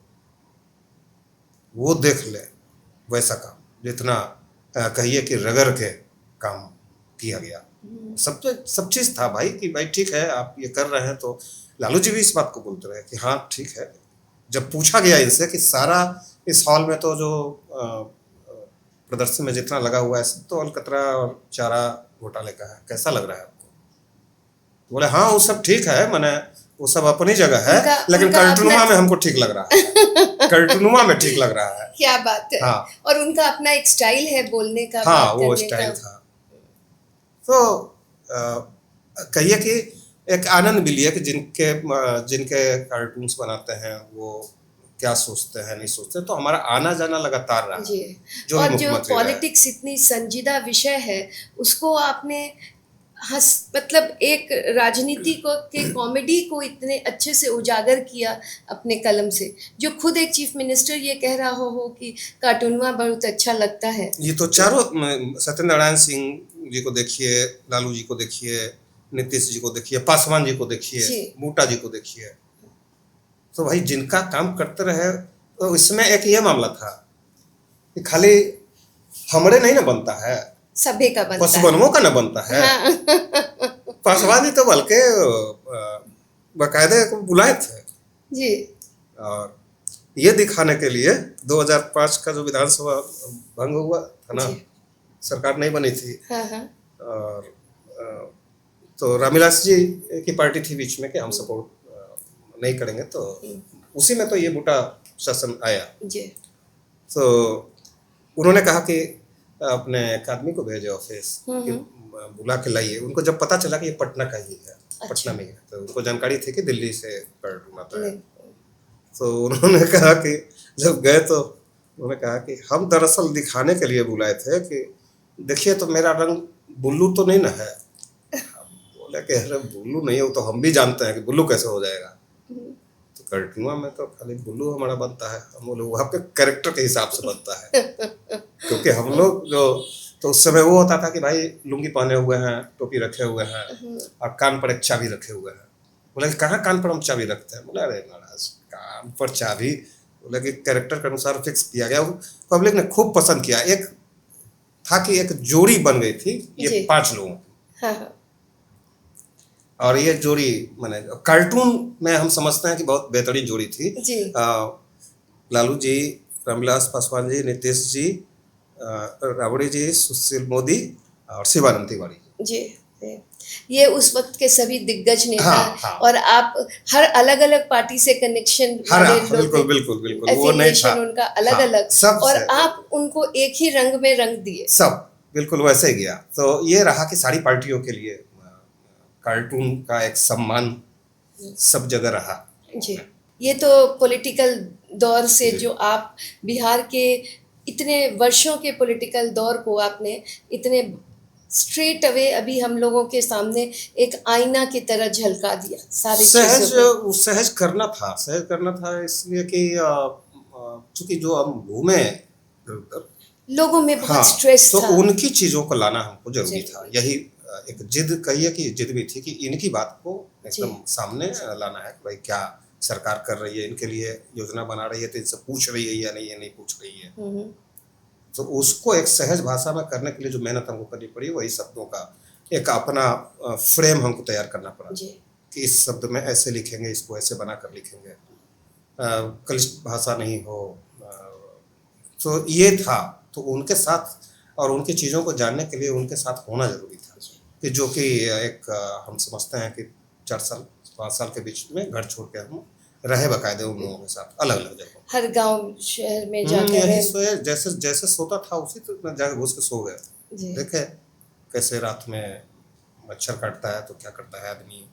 [SPEAKER 2] वो देख ले वैसा काम, जितना कहिए कि रगड़ के काम किया गया। सब चीज था भाई कि भाई ठीक है आप ये कर रहे हैं। तो लालू जी भी इस बात को बोलते रहे कि हाँ ठीक है। जब पूछा गया इनसे कि सारा इस हॉल में तो जो प्रदर्शन में जितना लगा हुआ है सब तो अलकतरा और चारा घोटाले का है, कैसा लग रहा है आपको? बोले हाँ वो सब ठीक है, मैंने वो सब अपनी जगह है, लेकिन कार्टूनुमा में हमको ठीक लग रहा है। कार्टूनुमा में ठीक लग रहा है।
[SPEAKER 1] क्या बात है।
[SPEAKER 2] हाँ।
[SPEAKER 1] और उनका अपना एक स्टाइल है बोलने का,
[SPEAKER 2] हाँ वो स्टाइल था। तो कहिए कि एक आनंद भी लिया कि जिनके कार्टून्स बनाते हैं वो क्या सोचते हैं नहीं सोचते। तो हमारा आना जाना लगातार रहा
[SPEAKER 1] जी।
[SPEAKER 2] जो
[SPEAKER 1] और जो पॉलिटिक्स इतनी संजीदा विषय है उसको आपने मतलब एक राजनीति को के कॉमेडी को इतने अच्छे से उजागर किया अपने कलम से, जो खुद एक चीफ मिनिस्टर ये कह रहा हो कि कार्टूनवा बहुत अच्छा लगता है।
[SPEAKER 2] ये तो चारों सत्यनारायण सिंह जी को देखिए, लालू जी को देखिए, नीतीश जी को देखिए, पासवान जी को देखिए, बूटा जी को देखिए, तो भाई जिनका काम करते रहे, तो इसमें एक ये मामला था कि खाली हमरे नहीं ना बनता है,
[SPEAKER 1] सभी का बनता है।
[SPEAKER 2] पशुवनों का ना बनता है।
[SPEAKER 1] हाँ।
[SPEAKER 2] पासवान जी तो बल्कि बाकायदे को बुलाए थे,
[SPEAKER 1] जी
[SPEAKER 2] और ये दिखाने के लिए 2005 का जो विधानसभा भंग हुआ था ना,
[SPEAKER 1] जी।
[SPEAKER 2] सरकार नहीं बनी थी,
[SPEAKER 1] हाँ हाँ
[SPEAKER 2] और तो रामविलास जी की पार्टी थी बीच में कि हम सपोर्ट नहीं करेंगे, तो उसी में तो ये बूटा शासन आया।
[SPEAKER 1] जी।
[SPEAKER 2] तो उन्होंने कहा कि अपने एक आदमी को भेजे ऑफिस कि बुला के लाइए। उनको जब पता चला कि ये पटना का ही है, पटना में ही है, तो उनको जानकारी थी कि दिल्ली से कार्टून आता है। तो उन्होंने कहा कि जब गए तो उन्होंने कहा कि हम दरअसल दिखाने के लिए बुलाए थे कि देखिए तो मेरा रंग बुल्लू तो नहीं ना है। बोले कि अरे बुल्लू नहीं है, वो तो हम भी जानते हैं कि बुल्लू कैसे हो जाएगा, तो कार्टून में तो खाली बुल्लू हमारा बनता है। हम बोले वहाँ पे कैरेक्टर के हिसाब से बनता है, क्योंकि हम लोग जो, तो उस समय वो होता था कि भाई लुंगी पहने हुए हैं, टोपी रखे हुए हैं, और कान पर एक चाबी रखे हुए हैं। बोले कि कहाँ कान पर हम चाबी रखते हैं? बोला अरे महाराज कान पर चाबी, बोले कि कैरेक्टर के अनुसार फिक्स किया गया। पब्लिक ने खूब पसंद किया। एक था कि एक जोड़ी बन गई थी ये 5 लोगों की,
[SPEAKER 1] हाँ।
[SPEAKER 2] और ये जोड़ी माने कार्टून में हम समझते हैं कि बहुत बेहतरीन जोड़ी थी।
[SPEAKER 1] जी।
[SPEAKER 2] लालू जी, रामविलास पासवान जी, नीतीश जी, राबड़ी जी, सुशील मोदी और शिवानंद तिवारी
[SPEAKER 1] जी। ये उस वक्त के सभी दिग्गज नेता।
[SPEAKER 2] हाँ, हाँ।
[SPEAKER 1] और आप हर अलग अलग पार्टी से कनेक्शन वाले लोग,
[SPEAKER 2] बिल्कुल बिल्कुल बिल्कुल, वो नहीं था
[SPEAKER 1] उनका अलग अलग,
[SPEAKER 2] सब,
[SPEAKER 1] और आप उनको एक ही रंग में रंग दिए।
[SPEAKER 2] सब बिल्कुल वैसे ही गया। तो ये रहा कि सारी पार्टियों के लिए कार्टून का एक सम्मान सब जगह रहा।
[SPEAKER 1] जी। ये तो पॉलिटिकल दौर से जो आप बिहार के इतने वर्षों के पॉलिटिकल दौर को आपने इतने स्ट्रेट अवे अभी हम लोगों के सामने एक आईना की तरह झलका दिया सारी चीजों
[SPEAKER 2] सहज करना था, इसलिए कि चूंकि जो हम घूमे
[SPEAKER 1] लोगों में बहुत
[SPEAKER 2] हाँ,
[SPEAKER 1] स्ट्रेस
[SPEAKER 2] तो
[SPEAKER 1] था,
[SPEAKER 2] उनकी चीजों को लाना हमको जरूरी था। यही एक जिद कहिए कि जिद भी थी कि इनकी बात को एकदम सामने लाना है कि भाई क्या सरकार कर रही है, इनके लिए योजना बना रही है, तो इनसे पूछ रही है या नहीं, ये नहीं पूछ रही है। तो उसको एक सहज भाषा में करने के लिए जो मेहनत हमको करनी पड़ी, वही शब्दों का एक अपना फ्रेम हमको तैयार करना पड़ा कि इस शब्द में ऐसे लिखेंगे, इसको ऐसे बना कर लिखेंगे, क्लिष्ट भाषा नहीं हो। तो ये था, तो उनके साथ और उनकी चीज़ों को जानने के लिए उनके साथ होना जरूरी था, कि जो कि एक हम समझते हैं कि 4 साल 5 साल के बीच में घर छोड़ के हम रहे बकायदे उन लोगों के साथ अलग अलग जगह,
[SPEAKER 1] हर गांव शहर में जाकर
[SPEAKER 2] यही सोए, जैसे जैसे सोता था उसी तो जाके घुस के सो गए। देखे कैसे रात में मच्छर काटता है तो क्या करता है आदमी।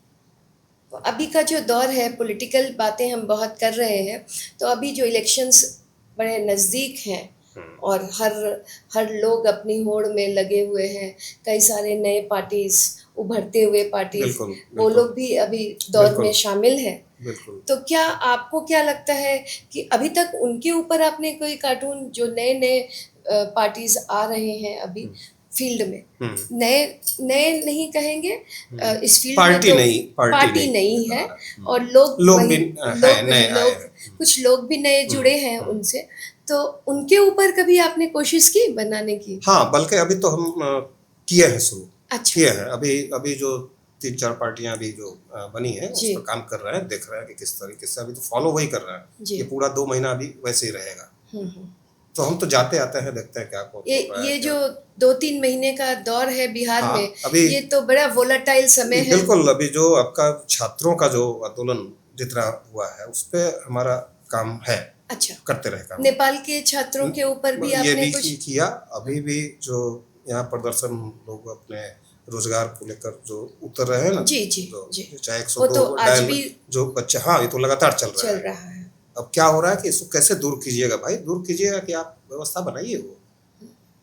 [SPEAKER 1] अभी का जो दौर है, पॉलिटिकल बातें हम बहुत कर रहे हैं, तो अभी जो इलेक्शंस बड़े नज़दीक हैं और हर लोग अपनी होड़ में लगे हुए हैं, कई सारे नए पार्टीज, उभरते हुए पार्टीज, वो लोग भी अभी दौर में शामिल हैं। तो क्या आपको क्या लगता है कि अभी तक उनके ऊपर आपने कोई कार्टून, जो नए नए पार्टीज आ रहे हैं अभी फील्ड में, नए नहीं कहेंगे, इस फील्ड में तो पार्टी नहीं है, और कुछ लोग भी नए जुड़े हैं उनसे, तो उनके ऊपर कभी आपने कोशिश की बनाने की?
[SPEAKER 2] हाँ, बल्कि अभी तो हम किए हैं शुरू। अच्छा। किए हैं, अभी जो 3-4 पार्टियां अभी जो बनी है उस पर काम कर रहे हैं, देख रहे हैं कि किस तरीके से, अभी तो फॉलो वही कर रहे हैं। ये पूरा 2 महीना अभी वैसे ही रहेगा। तो हम तो जाते आते हैं, देखते हैं क्या
[SPEAKER 1] ये जो 2-3 महीने का दौर है बिहार में, अभी ये तो बड़ा वोलेटाइल समय है।
[SPEAKER 2] बिल्कुल, अभी जो आपका छात्रों का जो आंदोलन जितना हुआ है उस पे हमारा काम है।
[SPEAKER 1] अच्छा,
[SPEAKER 2] करते रहे काम।
[SPEAKER 1] नेपाल के छात्रों के ऊपर भी आपने कुछ
[SPEAKER 2] किया। अभी भी जो यहाँ प्रदर्शन लोग अपने रोजगार को लेकर जो उतर रहे हैं ना,
[SPEAKER 1] जी,
[SPEAKER 2] चाहे 102 जो बच्चे, हाँ, ये तो लगातार चल रहा है। अब क्या हो रहा है कि इसको कैसे दूर कीजिएगा भाई, दूर कीजिएगा कि आप व्यवस्था बनाइए। वो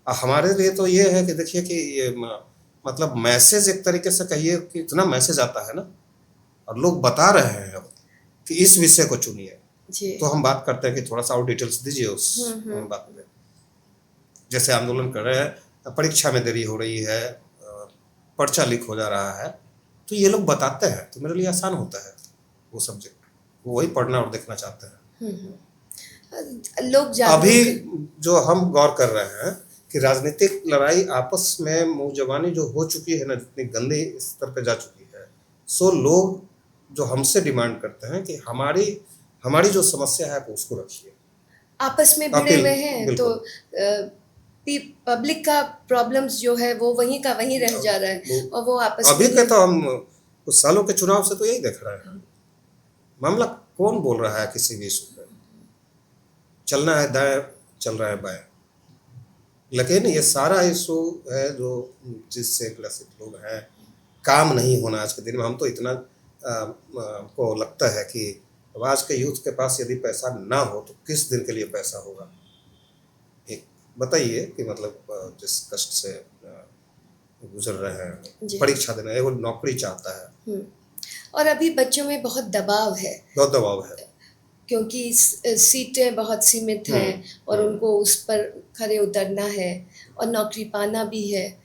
[SPEAKER 2] हमारे लिए तो ये है कि देखिए कि ये मतलब मैसेज एक तरीके से कहिए कि इतना मैसेज आता है ना, और लोग बता रहे हैं अब कि इस विषय को चुनिए, तो हम बात करते हैं कि थोड़ा सा और डिटेल्स दीजिए उस बात में। जैसे आंदोलन कर रहे हैं, परीक्षा में देरी हो रही है, पर्चा लीक हो जा रहा है, तो ये लोग बताते हैं, तो मेरे लिए आसान होता है वो सब्जेक्ट, वही पढ़ना और देखना चाहते हैं।
[SPEAKER 1] लोग
[SPEAKER 2] अभी
[SPEAKER 1] जागरूक।
[SPEAKER 2] जो हम गौर कर रहे हैं कि राजनीतिक लड़ाई आपस में मुंह जबानी जो हो चुकी है ना, जितनी गंदी स्तर पे जा चुकी है, सो लोग जो हमसे डिमांड करते हैं कि हमारी हमारी जो समस्या है आप उसको रखिए।
[SPEAKER 1] आपस में भिड़े
[SPEAKER 2] अकेले,
[SPEAKER 1] हुए हैं तो
[SPEAKER 2] बिल्कुल।
[SPEAKER 1] पब्लिक का प्रॉब्लम्स जो है वो वहीं का वहीं रह जा रहा है
[SPEAKER 2] वो-
[SPEAKER 1] और वो आपस
[SPEAKER 2] अभी
[SPEAKER 1] में
[SPEAKER 2] के
[SPEAKER 1] ही।
[SPEAKER 2] तो हम कुछ सालों के चुनाव से तो यही देख रहे हैं। मामला कौन बोल रहा है किसी भी इशू पे? चलना है दाएं, चल रहा है बाएं। लेकिन ये सारा इशू है जो जिससे ग्रसित लोग हैं। काम नहीं होना आज के दिन में। हम तो इतना को लगता है कि अब आज के यूथ के पास यदि पैसा ना हो तो किस दिन के लिए पैसा होगा? एक बताइए कि मतलब जिस कष्ट से गुजर रहे हैं, परीक्षा देना है, वो नौकरी चाहता है।
[SPEAKER 1] और अभी बच्चों में बहुत दबाव है,
[SPEAKER 2] बहुत दबाव है,
[SPEAKER 1] क्योंकि सीटें बहुत सीमित हैं और उनको उस पर खरे उतरना है और नौकरी पाना भी है।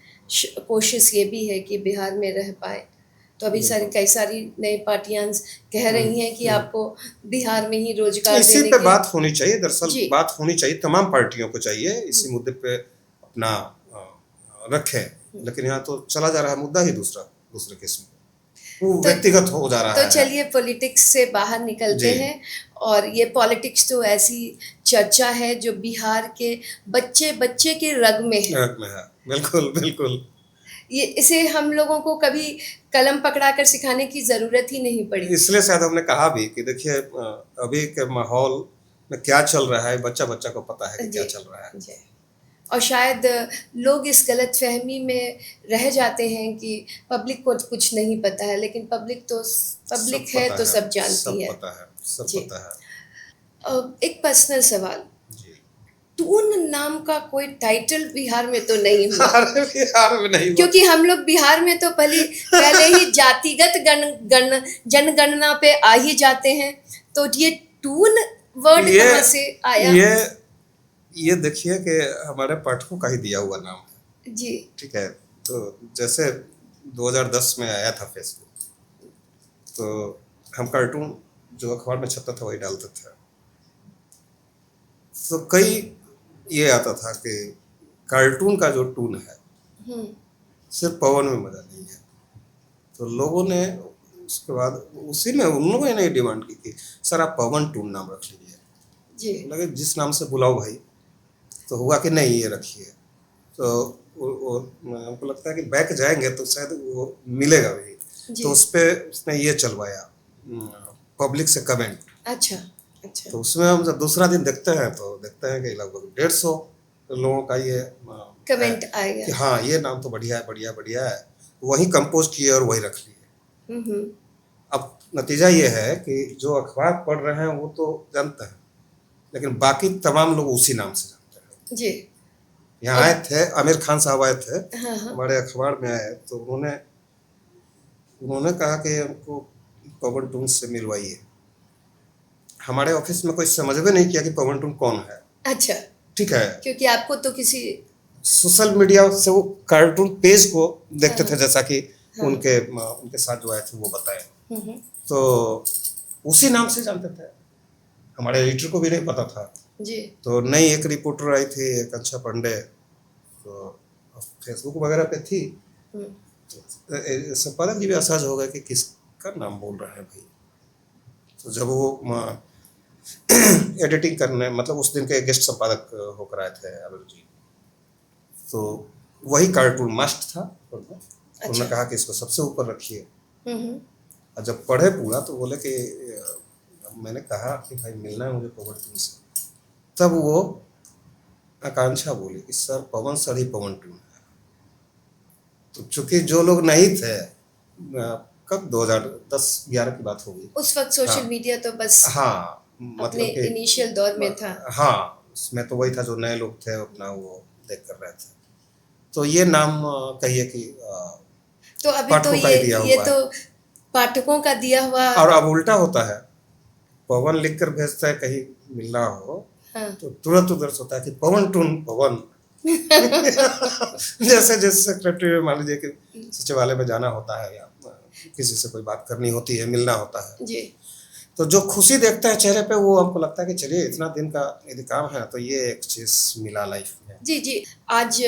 [SPEAKER 1] कोशिश ये भी है कि बिहार में रह पाए। तो अभी कई सारी नई पार्टियां कह रही हैं कि आपको बिहार में ही रोजगार
[SPEAKER 2] इसी
[SPEAKER 1] देने
[SPEAKER 2] पे
[SPEAKER 1] के।
[SPEAKER 2] बात होनी चाहिए। दरअसल बात होनी चाहिए, तमाम पार्टियों को चाहिए इसी मुद्दे पे अपना रखें। लेकिन यहाँ तो चला जा रहा है मुद्दा ही दूसरे किस्म वो व्यक्तिगत हो जा रहा है।
[SPEAKER 1] तो चलिए पॉलिटिक्स से बाहर निकलते हैं। और ये पॉलिटिक्स तो ऐसी चर्चा है जो बिहार के बच्चे बच्चे के रग में है।
[SPEAKER 2] रग में है, बिल्कुल बिल्कुल।
[SPEAKER 1] ये इसे हम लोगों को कभी कलम पकड़ा कर सिखाने की जरूरत ही नहीं पड़ी।
[SPEAKER 2] इसलिए शायद हमने कहा भी कि देखिए अभी के माहौल में क्या चल रहा है, बच्चा बच्चा को पता है कि क्या चल रहा है।
[SPEAKER 1] और शायद लोग इस गलत फहमी में रह जाते हैं कि पब्लिक को कुछ नहीं पता है, लेकिन पब्लिक है तो सब जानती है।
[SPEAKER 2] सब पता है, सब पता है।
[SPEAKER 1] एक पर्सनल सवाल, टून नाम का कोई टाइटल बिहार में तो नहीं हुआ?
[SPEAKER 2] बिहार में नहीं हुआ।
[SPEAKER 1] क्योंकि हम लोग बिहार में तो पहले ही जातिगत जनगणना पे आ ही जाते हैं। तो ये टून वर्ड कहाँ से आया?
[SPEAKER 2] ये देखिए कि हमारे पाठकों का ही दिया हुआ नाम है
[SPEAKER 1] जी।
[SPEAKER 2] ठीक है। तो जैसे 2010 में आया था फेसबुक, तो हम कार्टून जो अखबार में छपता था वही डालते थे। तो कई ये आता था कि कार्टून का जो टून है सिर्फ पवन में मजा नहीं है। तो लोगों ने उसके बाद उसी में उन लोगों ने डिमांड की कि सर आप पवन टून नाम रख लीजिए जी। लगे जिस नाम से बुलाओ भाई। तो हुआ कि नहीं ये रखिए। तो हमको लगता है कि बैक जाएंगे तो शायद वो मिलेगा भी। तो उस पर उसने ये चलवाया पब्लिक से कमेंट।
[SPEAKER 1] अच्छा।
[SPEAKER 2] तो उसमें हम जब दूसरा दिन देखते हैं तो देखते हैं कि लगभग 150 लोगों का ये
[SPEAKER 1] कमेंट आएगा
[SPEAKER 2] कि हाँ ये नाम तो बढ़िया है, बढ़िया बढ़िया है। वही कंपोज किए और वही रख लिए। अब नतीजा ये है कि जो अखबार पढ़ रहे हैं वो तो जानते हैं, लेकिन बाकी तमाम लोग उसी नाम से जानते हैं जी। यहाँ आए थे, आमिर खान साहब आए थे हमारे अखबार में आए, तो उन्होंने कहा कि हमको पवन टून से मिलवाइए। हमारे ऑफिस में कोई समझ भी नहीं किया कि पवन टून कौन है। अच्छा ठीक है, क्योंकि आपको तो किसी सोशल मीडिया से वो कार्टून पेज को देखते थे, जैसा कि उनके साथ जो आए थे वो बताए, तो उसी नाम से जानते थे। हमारे एडिटर को भी नहीं पता था जी। तो नई एक रिपोर्टर आई थी, एक अच्छा पांडे, तो फेसबुक वगैरह पे थी। तो संपादक जी भी असहज हो गए कि किसका नाम बोल रहे हैं भाई। तो जब वो एडिटिंग करने, मतलब उस दिन के गेस्ट संपादक होकर आए थे अरुण जी, तो वही कार्टून मस्ट था। उन्होंने कहा कि इसको सबसे ऊपर रखिए। और जब पढ़े पूरा तो बोले कि मैंने कहा कि भाई मिलना है मुझे पवन टून से। तब वो आकांक्षा बोली कि सर पवन सर ही पवन टून है। तो चूंकि जो लोग नहीं थे, कब 2010-11 की बात होगी, उस वक्त सोशल मीडिया तो बस मतलब इनिशियल दौर में था। उसमें तो वही था जो नए लोग थे अपना वो देख कर रहे थे। तो ये नाम कहिए कि तो अभी तो ये तो पाठकों का दिया हुआ। और अब उल्टा होता है, पवन लिख कर भेजता है कहीं मिलना हो, तो तुरंत उधर से होता है कि पवन टून पवन। जैसे सेक्रेटरी मान लीजिए कि सचिवालय में जाना होता है या किसी से कोई बात करनी होती है, मिलना होता है जी, तो जो खुशी देखते हैं चेहरे पे, वो हमको लगता है कि चलिए इतना दिन का यदि काम है तो ये एक चीज़ मिला लाइफ में।
[SPEAKER 1] जी, जी। आज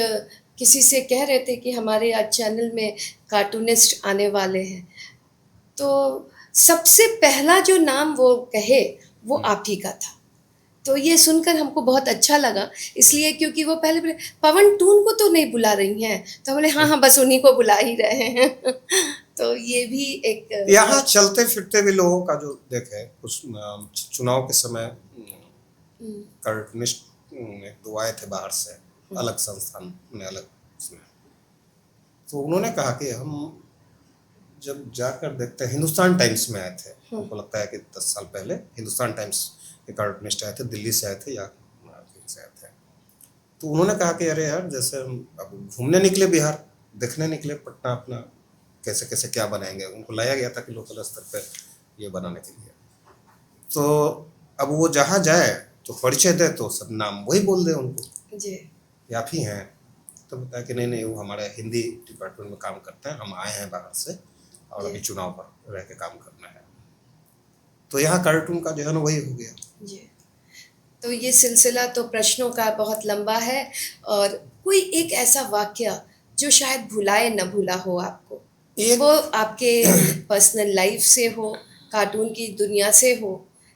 [SPEAKER 1] किसी से कह रहे थे कि हमारे आज चैनल में कार्टूनिस्ट आने वाले हैं, तो सबसे पहला जो नाम वो कहे, वो आप ही का था। तो ये सुनकर हमको बहुत अच्छा लगा, इसलिए क्योंकि वो पहले बोले, "पवन टून को तो नहीं बुला रही हैं?" तो बोले, "हाँ, हाँ, बस उन्हीं को बुला ही रहे हैं।" तो ये भी एक
[SPEAKER 2] यहाँ चलते फिरते भी लोगों का जो देखे कुछ चुनाव के समय
[SPEAKER 1] हुँ,
[SPEAKER 2] कार्टूनिस्ट एक दो आए थे बाहर से, अलग संस्थान में, अलग उसमें। तो उन्होंने कहा कि हम जब जाकर देखते हैं, हिंदुस्तान टाइम्स में आए थे, हमको लगता है कि 10 साल पहले हिंदुस्तान टाइम्स के कार्टूनिस्ट आए थे, दिल्ली से आए थे या कहीं से आए थे। तो उन्होंने कहा कि अरे यार, जैसे हम अब घूमने निकले बिहार, देखने निकले पटना अपना, कैसे कैसे क्या बनाएंगे, उनको लाया गया था कि लोकल स्तर पे ये बनाने के लिए। तो अब वो जहाँ जाए तो परिचय दे तो सब नाम वही बोल दे उनको,
[SPEAKER 1] जी,
[SPEAKER 2] ये आप ही हैं। तो बताया कि नहीं नहीं, वो हमारे हिंदी डिपार्टमेंट में काम करते हैं, हम आए हैं बाहर से और अभी चुनाव पर रह के काम करना है। तो यहाँ कार्टून का जो है ना वही हो गया।
[SPEAKER 1] जी। तो ये सिलसिला तो प्रश्नों का बहुत लंबा है और कोई एक ऐसा वाक़या जो शायद भुलाए न भूला हो आपको? वो
[SPEAKER 2] एक
[SPEAKER 1] आपके पर्सनल लाइफ़ से हो, कार्टून की दुनिया से हो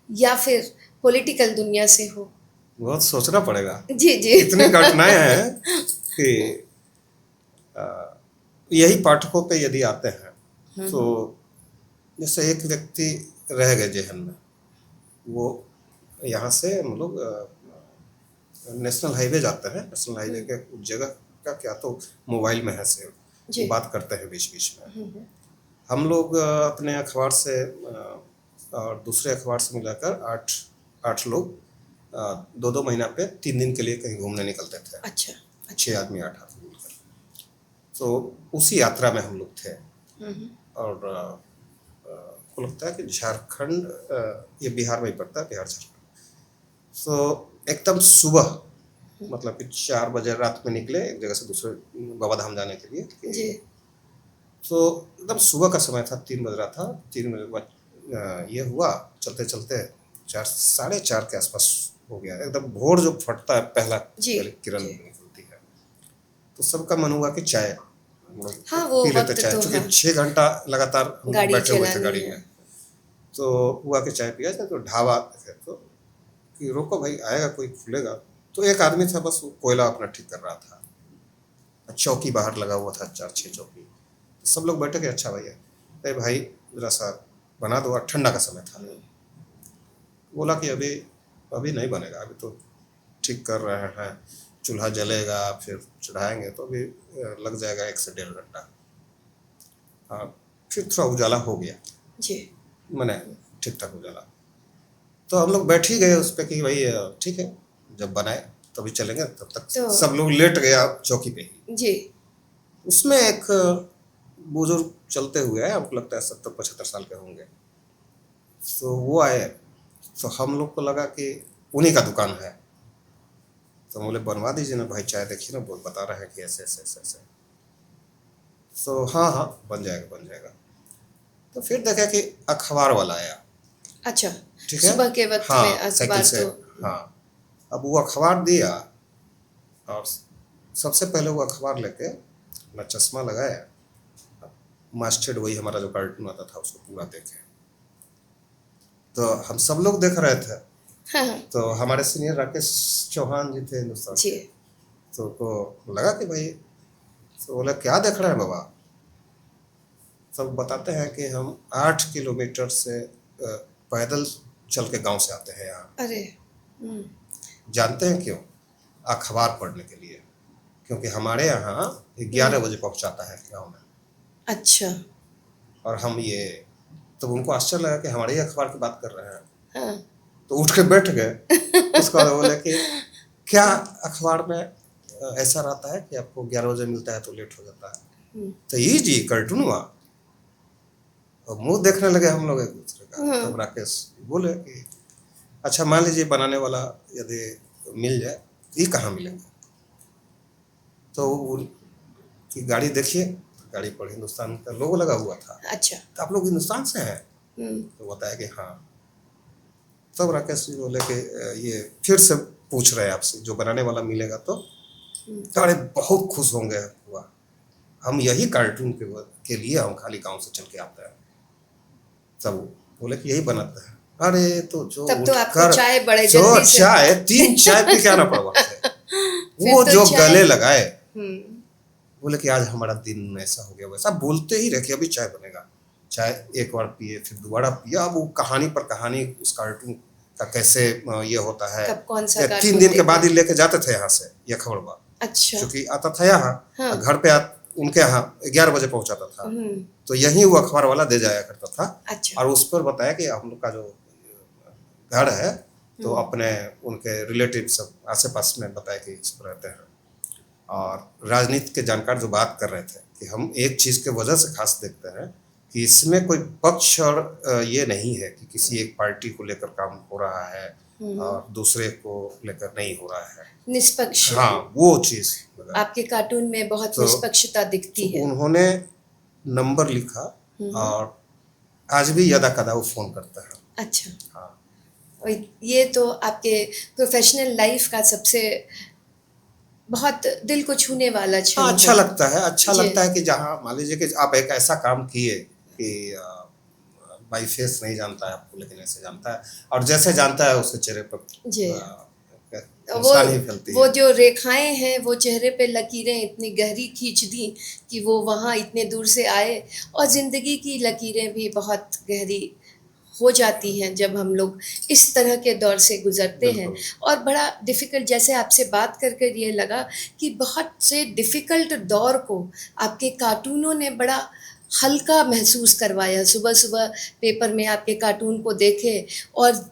[SPEAKER 1] या फिर पॉलिटिकल दुनिया से हो?
[SPEAKER 2] बहुत सोचना पड़ेगा,
[SPEAKER 1] जी, जी।
[SPEAKER 2] इतनी घटनाएं हैं कि अ, यही पाठकों पे यदि आते हैं तो जैसे एक व्यक्ति रह गए जेहन में, वो यहाँ से हम लोग नेशनल हाईवे जाते हैं, नेशनल हाईवे के उस जगह का क्या तो मोबाइल में है सेव, वो
[SPEAKER 1] जी।
[SPEAKER 2] बात करते हैं बीच बीच में। हम लोग अपने अखबार से और दूसरे अखबार से मिलाकर आठ आठ लोग 2-2 महीना पे 3 दिन के लिए कहीं घूमने निकलते थे,
[SPEAKER 1] अच्छा,
[SPEAKER 2] 6 आदमी 8 आदमी मिलकर। तो उसी यात्रा में हम लोग थे और को लगता है कि झारखंड, ये बिहार में ही पड़ता है, बिहार झारखंड। तो एकदम सुबह, मतलब कि 4 बजे रात में निकले एक जगह से दूसरे बाबा धाम जाने के लिए।
[SPEAKER 1] जी।
[SPEAKER 2] तो एकदम सुबह का समय था, 3 बज रहा था, 3 बजे बाद ये हुआ, चलते चलते 4 साढ़े 4 के आसपास हो गया, एकदम भोर जो फटता है पहला
[SPEAKER 1] जी,
[SPEAKER 2] पहले किरण
[SPEAKER 1] जी।
[SPEAKER 2] निकलती है। तो सबका मन हुआ कि चाय हम लोग
[SPEAKER 1] हाँ, वो
[SPEAKER 2] पी लेते
[SPEAKER 1] वक़्त
[SPEAKER 2] चाय,
[SPEAKER 1] तो
[SPEAKER 2] चूंकि
[SPEAKER 1] हाँ,
[SPEAKER 2] 6 घंटा लगातार हम लोग
[SPEAKER 1] गाड़ी
[SPEAKER 2] बैठे हुए थे
[SPEAKER 1] चलानी
[SPEAKER 2] गाड़ी
[SPEAKER 1] है।
[SPEAKER 2] में। तो हुआ कि चाय पिया जाए, तो ढाबा देखे तो कि रोको भाई, आएगा कोई खुलेगा। तो एक आदमी था, बस वो कोयला अपना ठीक कर रहा था, चौकी बाहर लगा हुआ था, 4-6 चौकी। तो सब लोग बैठे कि अच्छा भैया, अरे भाई जरा सा बना दो, ठंडा का समय था। बोला कि अभी अभी नहीं बनेगा, अभी तो ठीक कर रहे हैं, चूल्हा जलेगा फिर चढ़ाएंगे, तो अभी लग जाएगा 1 से 1.5 घंटा। हाँ, फिर थोड़ा उजाला हो गया,
[SPEAKER 1] जी,
[SPEAKER 2] मैंने ठीक ठाक उजाला। तो हम लोग बैठ ही गए उस पर कि भाई ठीक है, जब बनाए तभी चलेंगे, तब तक
[SPEAKER 1] तो
[SPEAKER 2] सब लोग लेट गया चौकी पे ही।
[SPEAKER 1] जी,
[SPEAKER 2] उसमें एक बुजुर्ग चलते हुए आए, हमको लगता है 70-75 साल के होंगे। तो वो आए, तो हम लोग को लगा कि उन्हीं का दुकान है। तो बोले बनवा दीजिए ना भाई चाय, देखिए ना वो बता रहे हैं कि ऐसे ऐसे ऐसे ऐसे। तो हाँ हाँ बन जाएगा बन जाएगा। तो फिर देखा कि अखबार वाला आया,
[SPEAKER 1] अच्छा,
[SPEAKER 2] ठीक है,
[SPEAKER 1] सुबह के वक़्त में
[SPEAKER 2] हाँ साइकिल
[SPEAKER 1] अखबार
[SPEAKER 2] से,
[SPEAKER 1] तो
[SPEAKER 2] हाँ। अब वो अखबार दिया और सबसे पहले वो अखबार लेके अपना चश्मा लगाया, मास्टर्ड वही हमारा जो कार्टून आता था उसको पूरा देखे। तो हम सब लोग देख रहे थे।
[SPEAKER 1] हाँ, हाँ,
[SPEAKER 2] तो हमारे सीनियर राकेश चौहान जी थे हिंदुस्तान
[SPEAKER 1] जी,
[SPEAKER 2] के, तो को लगा कि भाई, तो बोला क्या देख रहे हैं बाबा। सब बताते हैं कि हम 8 किलोमीटर से पैदल चल के गांव से आते हैं यहाँ।
[SPEAKER 1] अरे! हुँ,
[SPEAKER 2] जानते हैं क्यों? अखबार पढ़ने के लिए, क्योंकि हमारे यहाँ 11 बजे पहुँचाता है गाँव में।
[SPEAKER 1] अच्छा,
[SPEAKER 2] और हम ये, तब उनको आश्चर्य लगा कि हमारे ही अखबार की बात कर रहे हैं।
[SPEAKER 1] हाँ,
[SPEAKER 2] तो उठ के बैठ गए। उसके बाद बोले कि क्या अखबार में ऐसा रहता है कि आपको 11 बजे मिलता है तो लेट हो जाता है। तो ये जी कार्टून हुआ, और मुंह देखने लगे हम लोग एक दूसरे का। तब राकेश बोले कि अच्छा मान लीजिए बनाने वाला यदि मिल जाए तो ये कहाँ मिलेंगे। तो उनकी गाड़ी देखिए, गाड़ी पर हिंदुस्तान का लोगो लगा हुआ था।
[SPEAKER 1] अच्छा,
[SPEAKER 2] तो आप लोग हिंदुस्तान से हैं?
[SPEAKER 1] हुँ,
[SPEAKER 2] तो बताया कि हाँ। तब राकेश जी बोले कि ये फिर से पूछ रहे हैं आपसे, जो बनाने वाला मिलेगा तो अरे बहुत खुश होंगे, हुआ हम यही कार्टून के लिए हम खाली गांव से चल के आते हैं। तब बोले कि यही बनाते हैं। अरे तो जो
[SPEAKER 1] तब तो आपको
[SPEAKER 2] उठकर
[SPEAKER 1] चाय बड़े
[SPEAKER 2] जो
[SPEAKER 1] जल्दी से
[SPEAKER 2] चाय 3 चाय पी के आना पड़ा थे।
[SPEAKER 1] फिर
[SPEAKER 2] वो
[SPEAKER 1] तो
[SPEAKER 2] जो
[SPEAKER 1] चाय
[SPEAKER 2] गले लगाए,
[SPEAKER 1] हम्म,
[SPEAKER 2] बोले कि आज हमारा दिन ऐसा हो गया वैसा, बोलते ही रहे कि अभी चाय बनेगा। चाय एक बार पिए, फिर दोबारा पिया। अब वो कहानी पर कहानी उस कार्टून का कैसे ये होता है।
[SPEAKER 1] कब कौन सा
[SPEAKER 2] 3
[SPEAKER 1] कार्टून
[SPEAKER 2] दिन के
[SPEAKER 1] देखा?
[SPEAKER 2] बाद ही लेके जाते थे यहाँ से ये खबरवा,
[SPEAKER 1] अच्छा।
[SPEAKER 2] क्योंकि आता था यहाँ,
[SPEAKER 1] हाँ।
[SPEAKER 2] घर पे उनके यहाँ 11 बजे पहुंचाता था, तो यही वो अखबार वाला दे जाया करता था।
[SPEAKER 1] अच्छा।
[SPEAKER 2] और उस पर बताया कि हम लोग का जो घर है तो अपने उनके रिलेटिव सब आस पास में बताया कि इस पर रहते हैं। और राजनीति के जानकार जो बात कर रहे थे कि हम एक चीज के वजह से खास देखते हैं कि इसमें कोई पक्ष और ये नहीं है कि किसी एक पार्टी को लेकर काम हो रहा है और दूसरे को लेकर नहीं हो रहा है,
[SPEAKER 1] निष्पक्ष।
[SPEAKER 2] हाँ वो चीज
[SPEAKER 1] आपके कार्टून में बहुत
[SPEAKER 2] तो
[SPEAKER 1] निष्पक्षता दिखती है।
[SPEAKER 2] उन्होंने नंबर लिखा और आज भी यदा कदा वो फोन करता है।
[SPEAKER 1] अच्छा।
[SPEAKER 2] हाँ,
[SPEAKER 1] और ये तो आपके प्रोफेशनल लाइफ का सबसे बहुत दिल को छूने वाला क्षण
[SPEAKER 2] हाँ, अच्छा
[SPEAKER 1] है।
[SPEAKER 2] लगता है, अच्छा
[SPEAKER 1] जी।
[SPEAKER 2] लगता है कि जहाँ मान लीजिए कि आप एक ऐसा काम किए कि बाई फेस नहीं जानता है आपको, लेकिन ऐसे जानता है और जैसे जानता है उसके चेहरे पर
[SPEAKER 1] जी।
[SPEAKER 2] मुस्कान ही फैलती
[SPEAKER 1] वो
[SPEAKER 2] है।
[SPEAKER 1] जो रेखाएं हैं, वो चेहरे पे लकीरें इतनी गहरी खींच दी कि वो वहाँ इतने दूर से आए। और ज़िंदगी की लकीरें भी बहुत गहरी हो जाती हैं जब हम लोग इस तरह के दौर से गुजरते हैं।
[SPEAKER 2] बिल्कुल।
[SPEAKER 1] और बड़ा डिफ़िकल्ट, जैसे आपसे बात कर कर ये लगा कि बहुत से डिफ़िकल्ट दौर को आपके कार्टूनों ने बड़ा हल्का महसूस करवाया। सुबह सुबह पेपर में आपके कार्टून को देखे और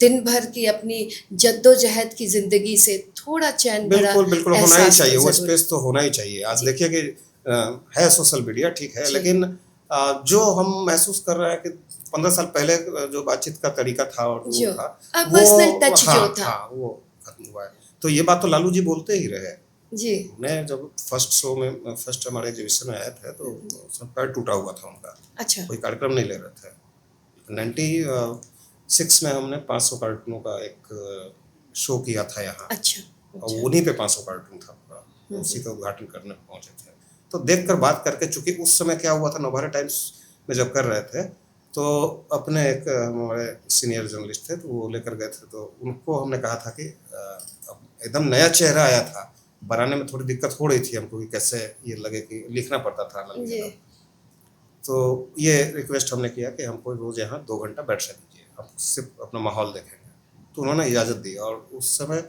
[SPEAKER 1] दिन भर की अपनी जद्दोजहद की ज़िंदगी से थोड़ा चैन भरा
[SPEAKER 2] बिल्कुल बिल्कुल होना ही
[SPEAKER 1] एहसास
[SPEAKER 2] चाहिए,
[SPEAKER 1] तो
[SPEAKER 2] वो
[SPEAKER 1] ज़रूर।
[SPEAKER 2] स्पेस तो होना ही चाहिए। आज
[SPEAKER 1] जी।
[SPEAKER 2] देखिए कि है सोशल मीडिया ठीक है,
[SPEAKER 1] जी।
[SPEAKER 2] लेकिन जो हम महसूस कर रहे हैं कि 15 साल पहले जो बातचीत का तरीका था और वो
[SPEAKER 1] जो
[SPEAKER 2] था
[SPEAKER 1] पर्सनल टच
[SPEAKER 2] हाँ,
[SPEAKER 1] जो था।
[SPEAKER 2] हाँ, वो खत्म हुआ है। तो ये बात तो लालू जी बोलते ही रहे।
[SPEAKER 1] जी।
[SPEAKER 2] मैं जब फर्स्ट शो में फर्स्ट हमारे एग्जीबिशन में आए थे तो उसमें पैर टूटा हुआ था उनका,
[SPEAKER 1] अच्छा।
[SPEAKER 2] कोई कार्यक्रम नहीं ले रहे थे। 96 में हमने 500 कार्टूनों का एक शो किया था यहाँ,
[SPEAKER 1] अच्छा।
[SPEAKER 2] और उन्हीं पे 500 कार्टून था पूरा, उसी का उद्घाटन करने पहुंचे थे। तो देखकर बात करके, चूंकि उस समय क्या हुआ था, नवभारत टाइम्स में जब कर रहे थे तो अपने एक हमारे सीनियर जर्नलिस्ट थे तो वो लेकर गए थे, तो उनको हमने कहा था कि एकदम नया चेहरा आया था, बनाने में थोड़ी दिक्कत हो रही थी हमको कि कैसे ये लगे कि लिखना पड़ता था अलग
[SPEAKER 1] जी।
[SPEAKER 2] अलग। तो ये रिक्वेस्ट हमने किया कि हमको रोज यहाँ 2 घंटा बैठने दीजिए, हम सिर्फ अपना माहौल देखेंगे। तो उन्होंने इजाज़त दी और उस समय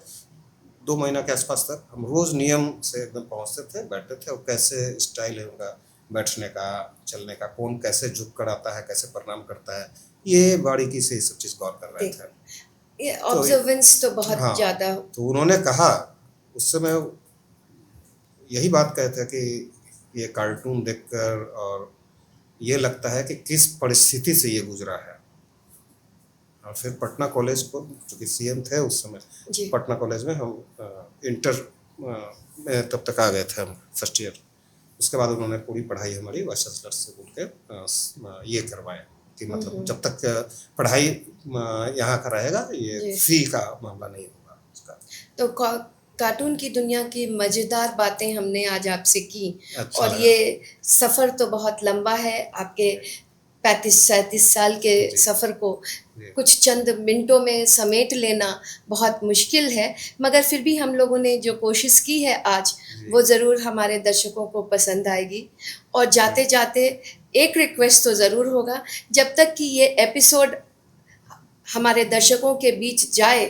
[SPEAKER 2] 2 महीना के आसपास तक हम रोज नियम से एकदम पहुँचते थे, बैठते थे और कैसे स्टाइल है उनका बैठने का, चलने का, कौन कैसे झुक कर आता है, कैसे प्रणाम करता है, ये बारीकी से ये सब चीज़ गौर कर रहे थे।
[SPEAKER 1] ये ऑब्जर्वेंस तो बहुत
[SPEAKER 2] हाँ,
[SPEAKER 1] ज़्यादा।
[SPEAKER 2] तो उन्होंने कहा उस समय यही बात कहते हैं कि ये कार्टून देखकर और ये लगता है कि किस परिस्थिति से ये गुजरा है। और फिर पटना कॉलेज को, चूँकि सीएम थे उस समय,
[SPEAKER 1] जी।
[SPEAKER 2] पटना कॉलेज में हम इंटर में तब तक आ गए थे हम, फर्स्ट ईयर। उसके बाद उन्होंने पूरी पढ़ाई हमारी वाइस चांसलर से बोल के ये करवाया कि मतलब जब तक पढ़ाई यहाँ का रहेगा, ये फी का मामला नहीं होगा उसका।
[SPEAKER 1] तो कार्टून की दुनिया की मज़ेदार बातें हमने आज आपसे की।
[SPEAKER 2] अच्छा
[SPEAKER 1] और ये सफ़र तो बहुत लंबा है, आपके 35-37 साल के सफ़र को कुछ चंद मिनटों में समेट लेना बहुत मुश्किल है, मगर फिर भी हम लोगों ने जो कोशिश की है आज, वो ज़रूर हमारे दर्शकों को पसंद आएगी। और जाते जाते एक रिक्वेस्ट तो ज़रूर होगा, जब तक कि ये एपिसोड हमारे दर्शकों के बीच जाए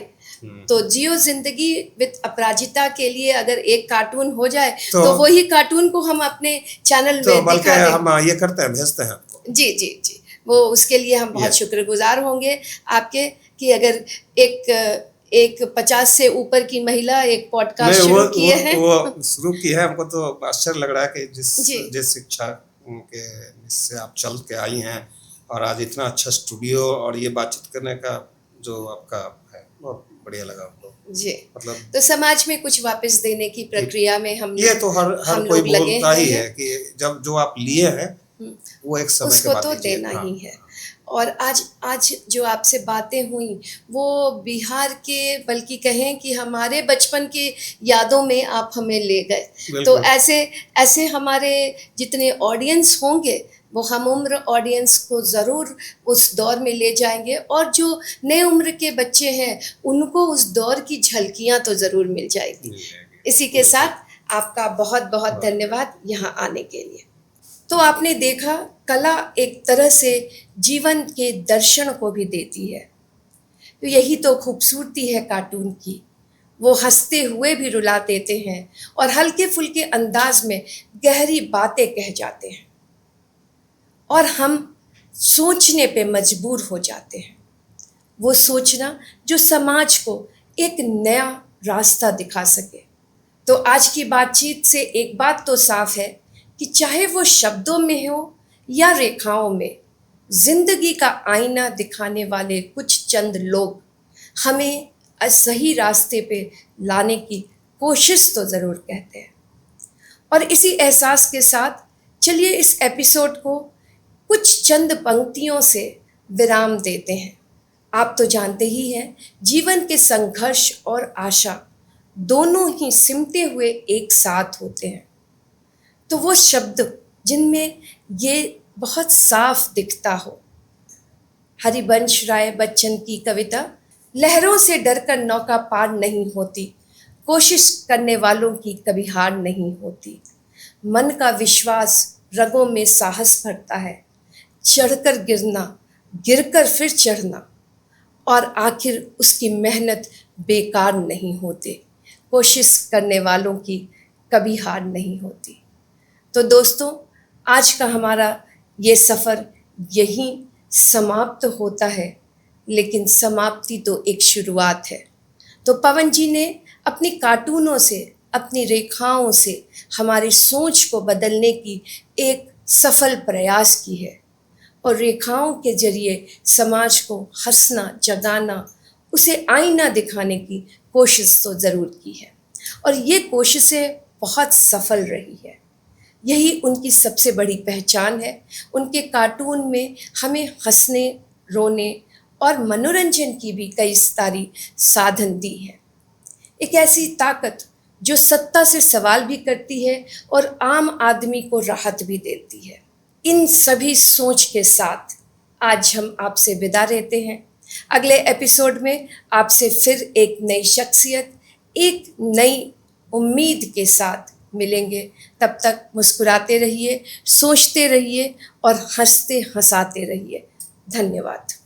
[SPEAKER 1] तो जियो जिंदगी विद अपराजिता के लिए अगर एक कार्टून हो जाए तो वही कार्टून को हम अपने चैनल में
[SPEAKER 2] दिखा दें। हम ये करते हैं, भेजते हैं आपको।
[SPEAKER 1] जी जी जी, वो उसके लिए हम बहुत शुक्रगुजार होंगे आपके कि अगर एक 50 से ऊपर की महिला एक पॉडकास्ट शुरू किए हैं।
[SPEAKER 2] वो शुरू की है, हमको तो आश्चर्य लग रहा है कि जिस शिक्षा के जिससे आप चल के आई हैं और आज इतना अच्छा स्टूडियो और ये बातचीत करने का जो आपका है, बहुत बढ़िया लगा हमको।
[SPEAKER 1] जी,
[SPEAKER 2] मतलब
[SPEAKER 1] तो समाज में कुछ वापस देने की प्रक्रिया में हम
[SPEAKER 2] ये तो हर कोई बोलता ही है कि जब जो आप लिए हैं वो एक समय के बाद
[SPEAKER 1] उसको तो देना ही है। और आज आज जो आपसे बातें हुई वो बिहार के, बल्कि कहें कि हमारे बचपन की यादों में आप हमें ले गए। तो
[SPEAKER 2] बिल्कुल।
[SPEAKER 1] ऐसे ऐसे हमारे जितने ऑडियंस होंगे वो हम उम्र ऑडियंस को ज़रूर उस दौर में ले जाएंगे, और जो नए उम्र के बच्चे हैं उनको उस दौर की झलकियां तो ज़रूर मिल जाएगी।
[SPEAKER 2] मिल जाएगी।
[SPEAKER 1] इसी के
[SPEAKER 2] बिल्कुल।
[SPEAKER 1] साथ आपका बहुत बहुत
[SPEAKER 2] हाँ।
[SPEAKER 1] धन्यवाद यहाँ आने के लिए। तो आपने देखा, कला एक तरह से जीवन के दर्शन को भी देती है। तो यही तो खूबसूरती है कार्टून की। वो हंसते हुए भी रुला देते हैं और हल्के फुल्के अंदाज में गहरी बातें कह जाते हैं, और हम सोचने पे मजबूर हो जाते हैं। वो सोचना जो समाज को एक नया रास्ता दिखा सके। तो आज की बातचीत से एक बात तो साफ है कि चाहे वो शब्दों में हो या रेखाओं में, जिंदगी का आईना दिखाने वाले कुछ चंद लोग हमें सही रास्ते पे लाने की कोशिश तो ज़रूर कहते हैं। और इसी एहसास के साथ चलिए इस एपिसोड को कुछ चंद पंक्तियों से विराम देते हैं। आप तो जानते ही हैं, जीवन के संघर्ष और आशा दोनों ही सिमटे हुए एक साथ होते हैं। तो वो शब्द जिनमें ये बहुत साफ दिखता हो, हरिवंश राय बच्चन की कविता, लहरों से डरकर नौका पार नहीं होती, कोशिश करने वालों की कभी हार नहीं होती, मन का विश्वास रगों में साहस भरता है, चढ़कर गिरना, गिरकर फिर चढ़ना, और आखिर उसकी मेहनत बेकार नहीं होती, कोशिश करने वालों की कभी हार नहीं होती। तो दोस्तों, आज का हमारा ये सफ़र यहीं समाप्त होता है, लेकिन समाप्ति तो एक शुरुआत है। तो पवन जी ने अपनी कार्टूनों से, अपनी रेखाओं से हमारी सोच को बदलने की एक सफल प्रयास की है, और रेखाओं के जरिए समाज को हंसना, जगाना, उसे आईना दिखाने की कोशिश तो ज़रूर की है, और ये कोशिशें बहुत सफल रही है। यही उनकी सबसे बड़ी पहचान है। उनके कार्टून में हमें हंसने, रोने और मनोरंजन की भी कई सारी साधन दी हैं। एक ऐसी ताकत जो सत्ता से सवाल भी करती है और आम आदमी को राहत भी देती है। इन सभी सोच के साथ आज हम आपसे विदा लेते हैं। अगले एपिसोड में आपसे फिर एक नई शख्सियत, एक नई उम्मीद के साथ मिलेंगे। तब तक मुस्कुराते रहिए, सोचते रहिए और हंसते हंसाते रहिए। धन्यवाद।